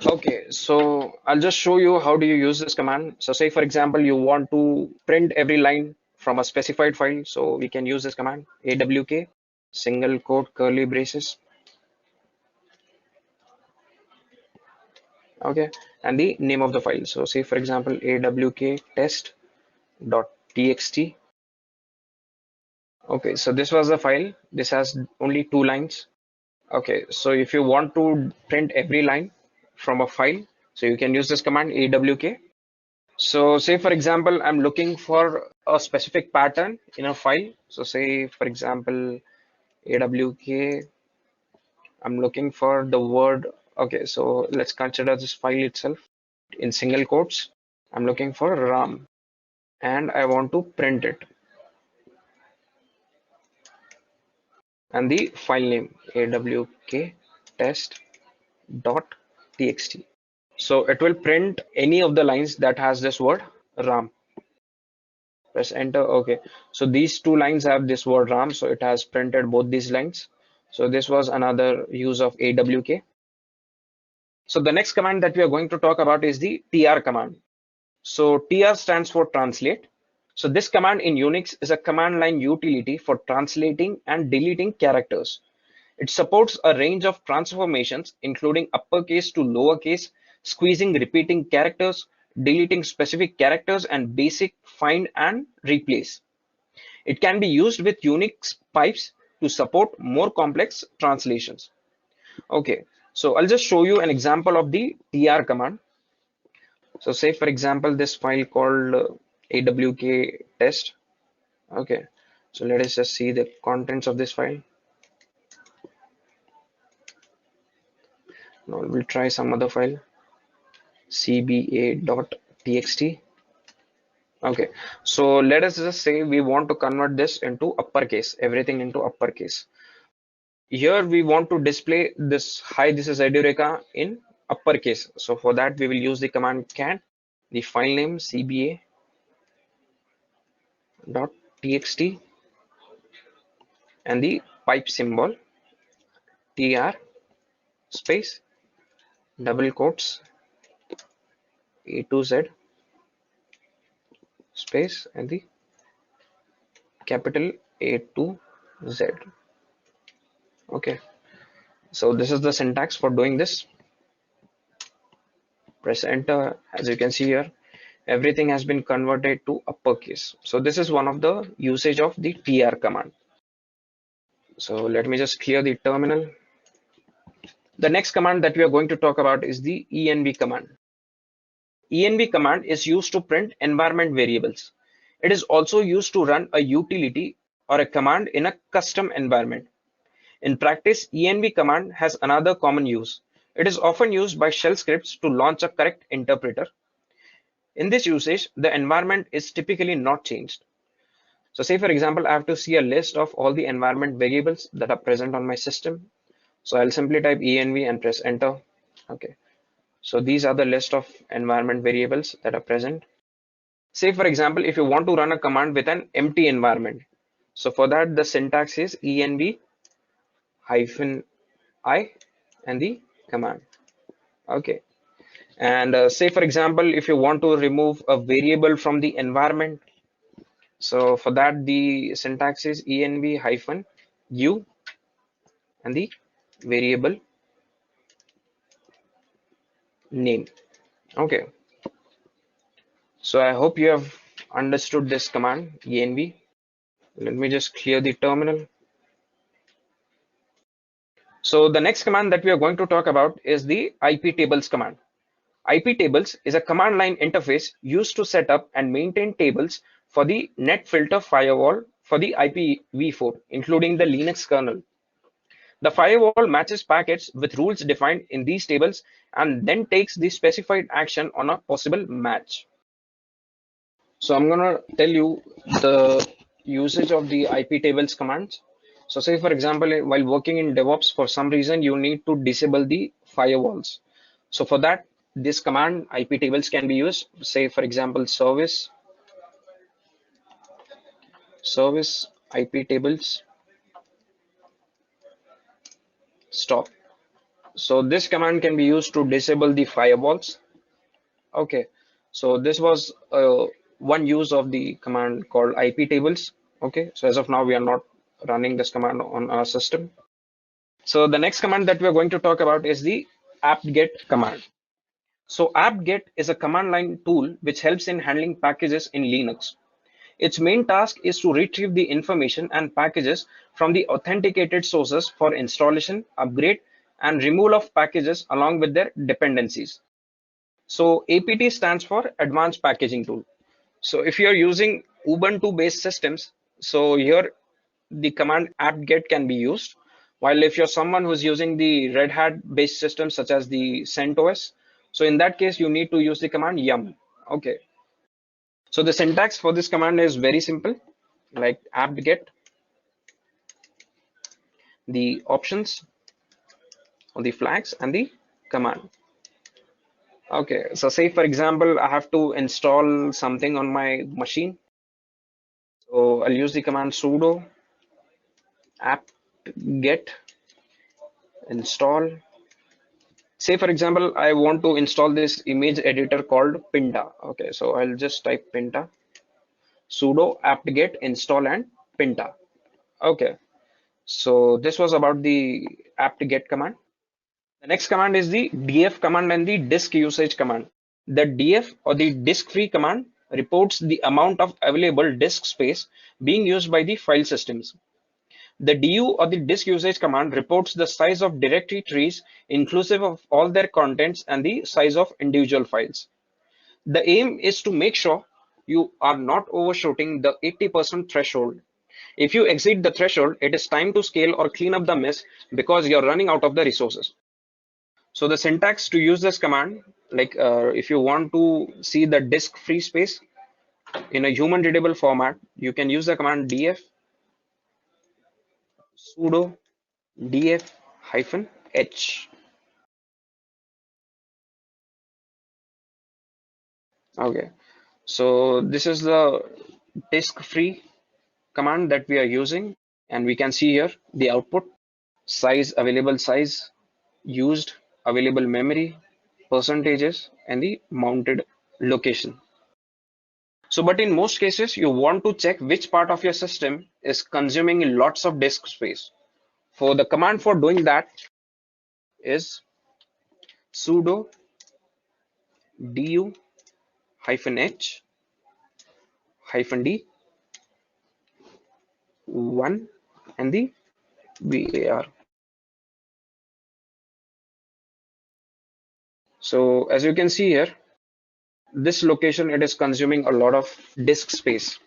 Okay, so I'll just show you how do you use this command. So say for example, you want to print every line from a specified file. So we can use this command awk single quote curly braces. Okay, and the name of the file. So say for example awk test.txt. Okay, so this was the file. This has only 2 lines. Okay, so if you want to print every line from a file, so you can use this command awk. So say for example, I'm looking for a specific pattern in a file. So say for example, awk, I'm looking for the word. Okay, so let's consider this file itself in single quotes. I'm looking for RAM and I want to print it. And the file name awk test.txt. So it will print any of the lines that has this word RAM. Press enter. Okay, so these 2 lines have this word RAM, so it has printed both these lines. So this was another use of awk. So the next command that we are going to talk about is the tr command. So tr stands for translate. So this command in Unix is a command line utility for translating and deleting characters. It supports a range of transformations, including uppercase to lowercase, squeezing repeating characters, deleting specific characters, and basic find and replace. It can be used with Unix pipes to support more complex translations. Okay, so I'll just show you an example of the tr command. So say for example, this file called awk test. Okay, so let us just see the contents of this file. Now we'll try some other file, cba.txt. Okay, so let us just say we want to convert this into uppercase, everything into uppercase. Here we want to display this, hi, this is Edureka in uppercase. So for that we will use the command cat, the file name cba.txt, and the pipe symbol tr space double quotes A to Z space and the capital A to Z. Okay, so this is the syntax for doing this. Press enter. As you can see here, everything has been converted to uppercase. So this is one of the usage of the tr command. So let me just clear the terminal. The next command that we are going to talk about is the env command. Env command is used to print environment variables. It is also used to run a utility or a command in a custom environment. In practice, env command has another common use. It is often used by shell scripts to launch a correct interpreter. In this usage, the environment is typically not changed. So say for example, I have to see a list of all the environment variables that are present on my system. So I'll simply type env and press enter. Okay. So these are the list of environment variables that are present. Say for example, if you want to run a command with an empty environment. So for that, the syntax is env -i and the command. Okay. And say for example, if you want to remove a variable from the environment. So for that, the syntax is env-u and the variable name. Okay. So I hope you have understood this command env. Let me just clear the terminal. So the next command that we are going to talk about is the iptables command. Iptables is a command line interface used to set up and maintain tables for the NetFilter firewall for the IPv4, including the Linux kernel. The firewall matches packets with rules defined in these tables and then takes the specified action on a possible match. So I'm gonna tell you the usage of the iptables commands. So say for example, while working in DevOps, for some reason you need to disable the firewalls. So for that, this command iptables can be used. Say for example, service iptables stop. So this command can be used to disable the firewalls. Okay, so this was a one use of the command called IP tables. Okay, so as of now, we are not running this command on our system. So the next command that we're going to talk about is the apt-get command. So apt-get is a command line tool which helps in handling packages in Linux. Its main task is to retrieve the information and packages from the authenticated sources for installation, upgrade, and removal of packages along with their dependencies. So APT stands for Advanced Packaging Tool. So if you're using Ubuntu based systems, so here the command apt-get can be used. While if you're someone who's using the Red Hat based systems such as the CentOS, so in that case you need to use the command yum. Okay. So the syntax for this command is very simple, like apt-get, the options or the flags and the command. Okay, so say for example, I have to install something on my machine. So I'll use the command sudo apt-get install. Say for example, I want to install this image editor called Pinta. Okay, so I'll just type Pinta, sudo apt-get install and Pinta. Okay, so this was about the apt-get command. The next command is the df command and the disk usage command. The df or the disk free command reports the amount of available disk space being used by the file systems. The du or the disk usage command reports the size of directory trees inclusive of all their contents and the size of individual files. The aim is to make sure you are not overshooting the 80% threshold. If you exceed the threshold, it is time to scale or clean up the mess because you're running out of the resources. So the syntax to use this command, like if you want to see the disk free space in a human readable format, you can use the command df sudo df -h. Okay, so this is the disk free command that we are using, and we can see here the output, size, available size, used, available memory, percentages, and the mounted location. So, but in most cases, you want to check which part of your system is consuming lots of disk space. For the command for doing that is sudo du -h -d 1 and the var. So as you can see here, this location, it is consuming a lot of disk space.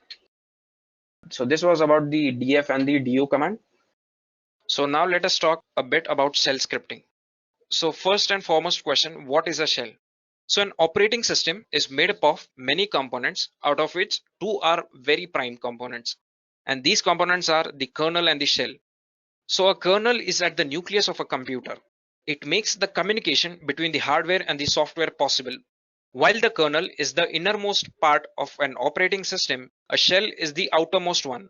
So this was about the df and the du command. So now let us talk a bit about shell scripting. So first and foremost question, what is a shell? So an operating system is made up of many components, out of which two are very prime components. And these components are the kernel and the shell. So a kernel is at the nucleus of a computer. It makes the communication between the hardware and the software possible. While the kernel is the innermost part of an operating system, a shell is the outermost one.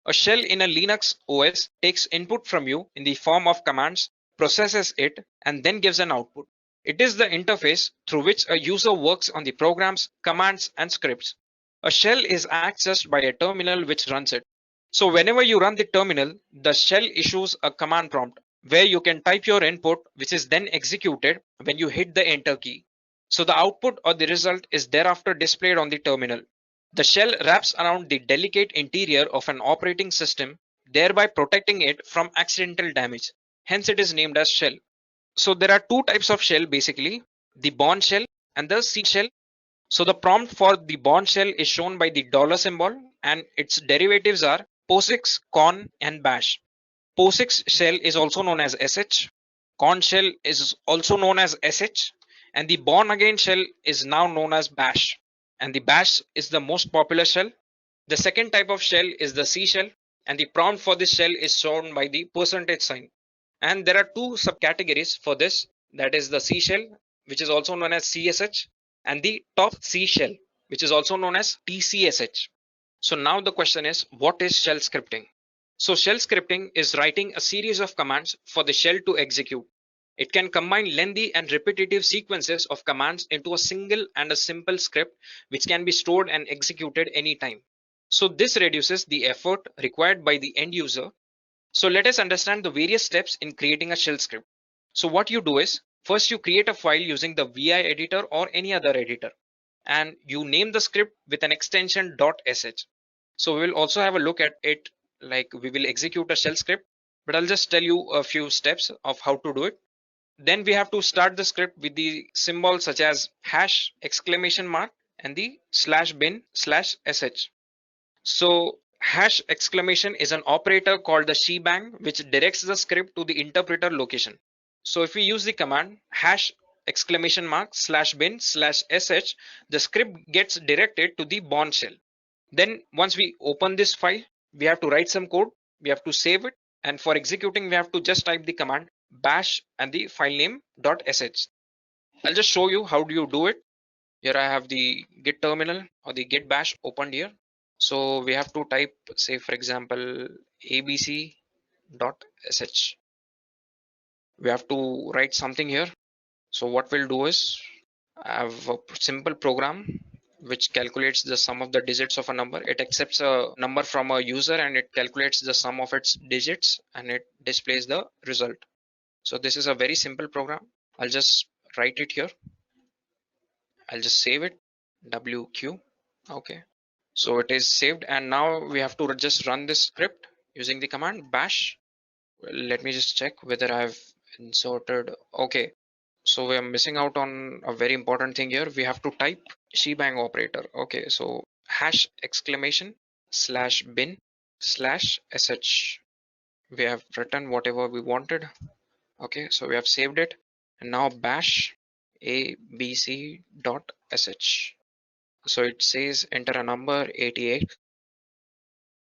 A shell in a Linux OS takes input from you in the form of commands, processes it, and then gives an output. It is the interface through which a user works on the programs, commands, and scripts. A shell is accessed by a terminal which runs it. So whenever you run the terminal, the shell issues a command prompt where you can type your input, which is then executed when you hit the enter key. So the output or the result is thereafter displayed on the terminal. The shell wraps around the delicate interior of an operating system, thereby protecting it from accidental damage. Hence it is named as shell. So there are two types of shell basically, the Bourne shell and the C shell. So the prompt for the Bourne shell is shown by the dollar symbol, and its derivatives are POSIX, CON, and BASH. POSIX shell is also known as SH. CON shell is also known as SH, and the Bourne again shell is now known as BASH. And the BASH is the most popular shell. The second type of shell is the C shell, and the prompt for this shell is shown by the percentage sign. And there are two subcategories for this, that is the C shell, which is also known as CSH, and the top C shell, which is also known as TCSH. So now the question is, what is shell scripting? So shell scripting is writing a series of commands for the shell to execute. It can combine lengthy and repetitive sequences of commands into a single and a simple script which can be stored and executed anytime. So this reduces the effort required by the end user. So let us understand the various steps in creating a shell script. So what you do is, first you create a file using the VI editor or any other editor, and you name the script with an extension .sh. So we will also have a look at it, like we will execute a shell script, but I'll just tell you a few steps of how to do it. Then we have to start the script with the symbols such as hash, exclamation mark, and the /bin/sh. So hash exclamation is an operator called the shebang which directs the script to the interpreter location. So if we use the command hash exclamation mark /bin/sh, the script gets directed to the Bourne shell. Then once we open this file, we have to write some code, we have to save it, and for executing we have to just type the command bash and the file name .sh. I'll just show you how do you do it. Here I have the git terminal or the git bash opened here. So we have to type, say for example, abc.sh. We have to write something here. So what we'll do is, I have a simple program which calculates the sum of the digits of a number. It accepts a number from a user and it calculates the sum of its digits and it displays the result. So this is a very simple program. I'll just write it here. I'll just save it, wq. Okay, so it is saved, and now we have to just run this script using the command bash. Let me just check whether I've inserted. Okay, so we are missing out on a very important thing here. We have to type shebang operator. Okay, so hash exclamation /bin/sh. We have written whatever we wanted. Okay, so we have saved it, and now bash abc.sh. So it says enter a number 88.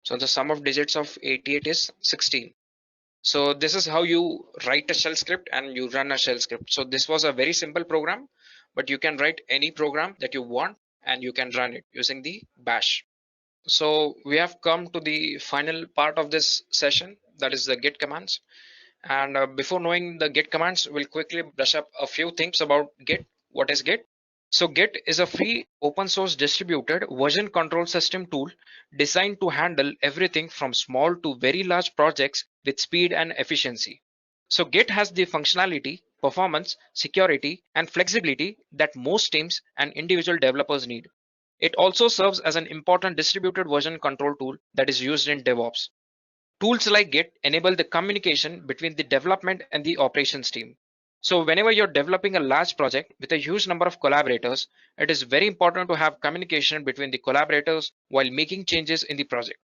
So the sum of digits of 88 is 16. So this is how you write a shell script and you run a shell script. So this was a very simple program, but you can write any program that you want and you can run it using the bash. So we have come to the final part of this session, that is the git commands. And before knowing the git commands, we'll quickly brush up a few things about git. What is git? So Git is a free open source distributed version control system tool designed to handle everything from small to very large projects with speed and efficiency. So Git has the functionality, performance, security, and flexibility that most teams and individual developers need. It also serves as an important distributed version control tool that is used in DevOps. Tools like Git enable the communication between the development and the operations team. So whenever you're developing a large project with a huge number of collaborators, it is very important to have communication between the collaborators while making changes in the project.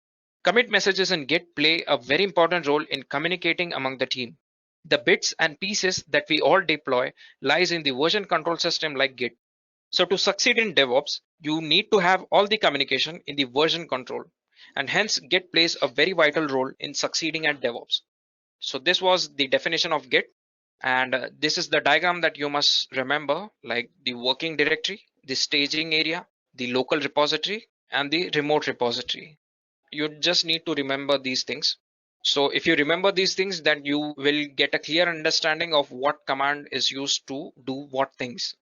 Commit messages in Git play a very important role in communicating among the team. The bits and pieces that we all deploy lies in the version control system like Git. So to succeed in DevOps, you need to have all the communication in the version control, and hence Git plays a very vital role in succeeding at DevOps. So this was the definition of Git. And this is the diagram that you must remember, like the working directory, the staging area, the local repository, and the remote repository. You just need to remember these things. So if you remember these things, then you will get a clear understanding of what command is used to do what things.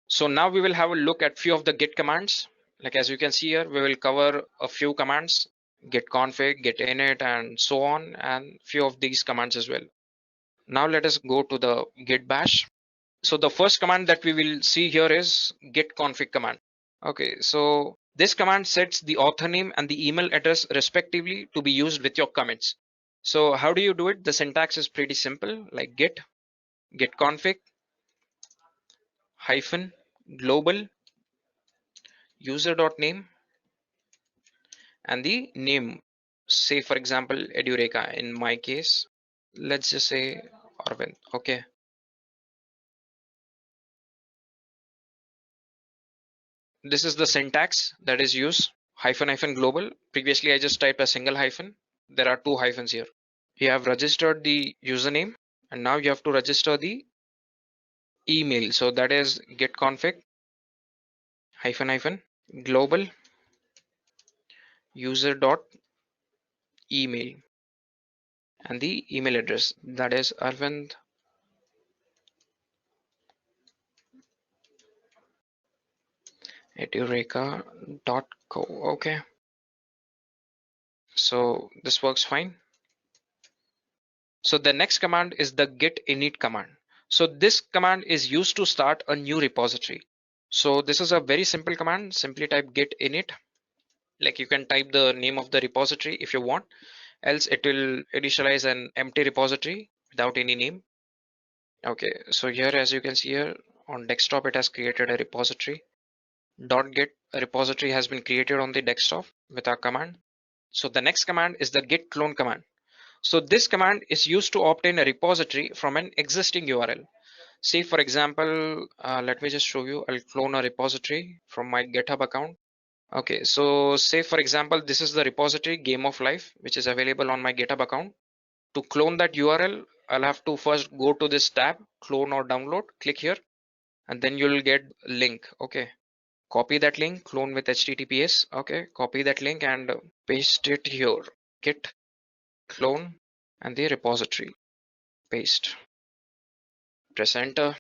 So now we will have a look at few of the git commands. Like as you can see here, we will cover a few commands, git config, git init, and so on, and few of these commands as well. Now let us go to the git bash. So the first command that we will see here is git config command. Okay, so this command sets the author name and the email address respectively to be used with your commits. So how do you do it? The syntax is pretty simple, like git config hyphen global user.name and the name. Say for example Edureka. In my case, let's just say Arvind. Okay, this is the syntax that is used, hyphen global. Previously I just typed a single hyphen. There are two hyphens here. You have registered the username and now you have to register the email. So that is git config hyphen global user dot email and the email address, that is Arvind Edureka.co. Okay, so this works fine. So the next command is the git init command. So this command is used to start a new repository. So this is a very simple command. Simply type git init. Like you can type the name of the repository if you want, else it will initialize an empty repository without any name. Okay, so here as you can see here on desktop, it has created a repository. .git repository has been created on the desktop with our command. So the next command is the git clone command. So this command is used to obtain a repository from an existing URL. Say for example, let me just show you. I'll clone a repository from my GitHub account. Okay, so say for example, this is the repository Game of Life, which is available on my GitHub account. To clone that URL, I'll have to first go to this tab, clone or download, click here, and then you'll get a link. Okay, copy that link, clone with HTTPS. Okay, copy that link and paste it here. Git clone and the repository. Paste. Press enter.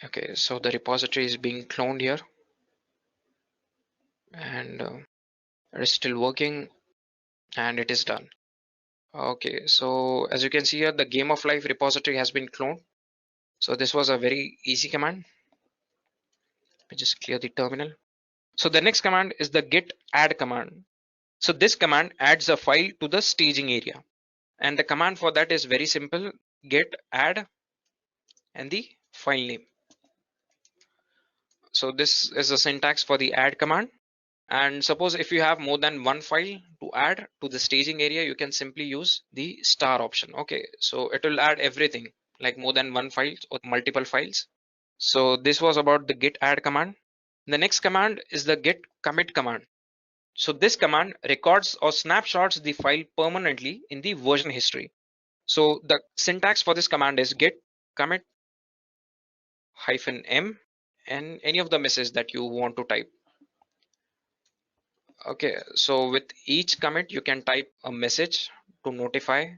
Okay, so the repository is being cloned here, and it is still working, and it is done. Okay, so as you can see here, the Game of Life repository has been cloned. So this was a very easy command. Let me just clear the terminal. So the next command is the git add command. So this command adds a file to the staging area. And the command for that is very simple: git add and the file name. So this is the syntax for the add command. And suppose if you have more than one file to add to the staging area, you can simply use the star option. Okay, so it will add everything, like more than one file or multiple files. So this was about the git add command. The next command is the git commit command. So this command records or snapshots the file permanently in the version history. So the syntax for this command is git commit -m and any of the message that you want to type. Okay, so with each commit you can type a message to notify.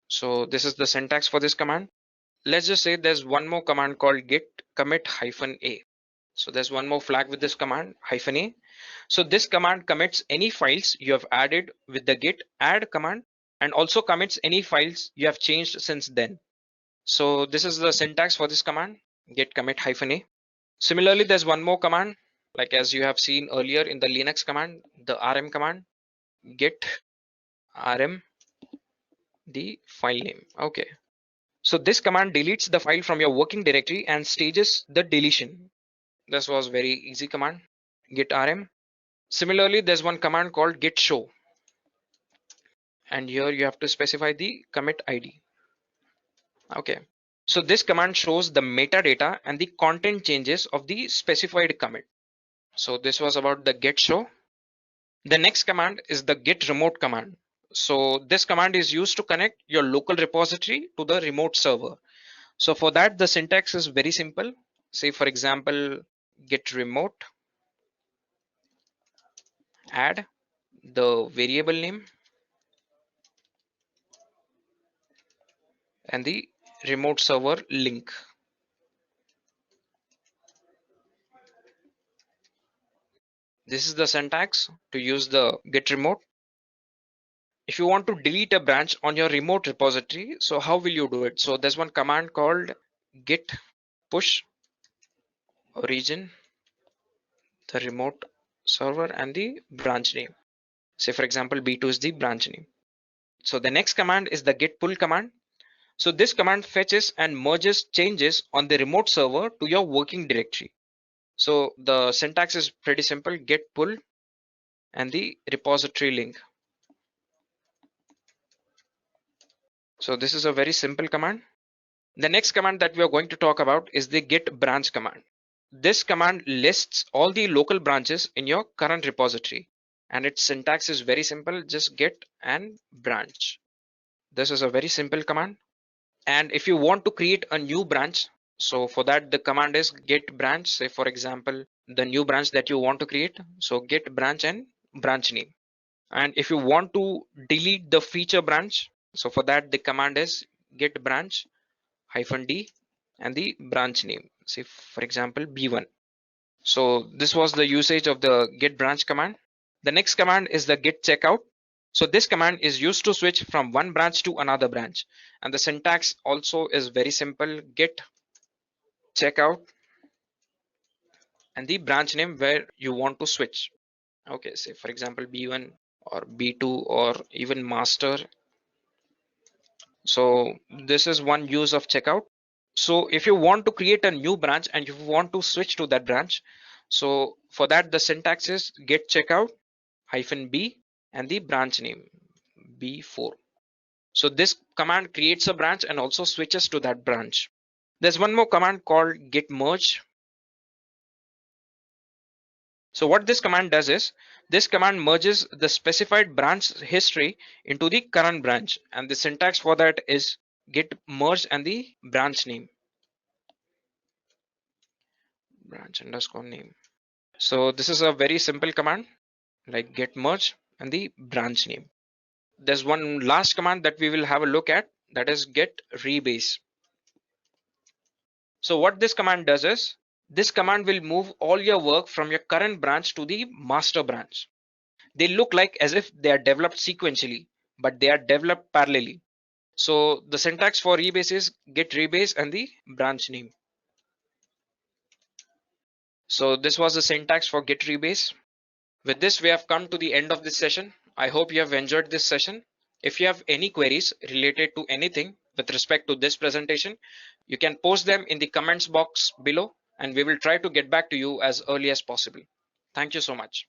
So this is the syntax for this command. Let's just say there's one more command called git commit -a. So there's one more flag with this command -a. So this command commits any files you have added with the git add command, and also commits any files you have changed since then. So this is the syntax for this command, git commit -a. Similarly, there's one more command, like as you have seen earlier in the Linux command, the rm command, git rm the file name. Okay, so this command deletes the file from your working directory and stages the deletion. This was very easy command, git rm. Similarly, there's one command called git show, and here you have to specify the commit ID. Okay, so this command shows the metadata and the content changes of the specified commit. So this was about the git show. The next command is the git remote command. So this command is used to connect your local repository to the remote server. So for that, the syntax is very simple. Say for example, git remote, add the variable name and the remote server link. This is the syntax to use the git remote. If you want to delete a branch on your remote repository, so how will you do it? So there's one command called git push origin, the remote server and the branch name. Say for example, B2 is the branch name. So the next command is the git pull command. So this command fetches and merges changes on the remote server to your working directory. So the syntax is pretty simple: git pull and the repository link. So this is a very simple command. The next command that we are going to talk about is the git branch command. This command lists all the local branches in your current repository, and its syntax is very simple: just git and branch. This is a very simple command. And if you want to create a new branch, so for that the command is git branch. Say for example, the new branch that you want to create, so git branch and branch name. And if you want to delete the feature branch, so for that the command is git branch -d and the branch name. say for example B1. So this was the usage of the git branch command. The next command is the git checkout. So this command is used to switch from one branch to another branch, and the syntax also is very simple: git checkout and the branch name where you want to switch. Okay, say for example B1 or B2 or even master. So this is one use of checkout. So if you want to create a new branch and you want to switch to that branch, so for that the syntax is git checkout -b and the branch name B4. So this command creates a branch and also switches to that branch. There's one more command called git merge. So what this command does is, this command merges the specified branch history into the current branch, and the syntax for that is git merge and the branch name, branch underscore name. So this is a very simple command like git merge and the branch name. There's one last command that we will have a look at, that is git rebase. So what this command does is, this command will move all your work from your current branch to the master branch. They look like as if they are developed sequentially, but they are developed parallelly. So the syntax for rebase is git rebase and the branch name. So this was the syntax for git rebase. With this, we have come to the end of this session. I hope you have enjoyed this session. If you have any queries related to anything with respect to this presentation, you can post them in the comments box below, and we will try to get back to you as early as possible. Thank you so much.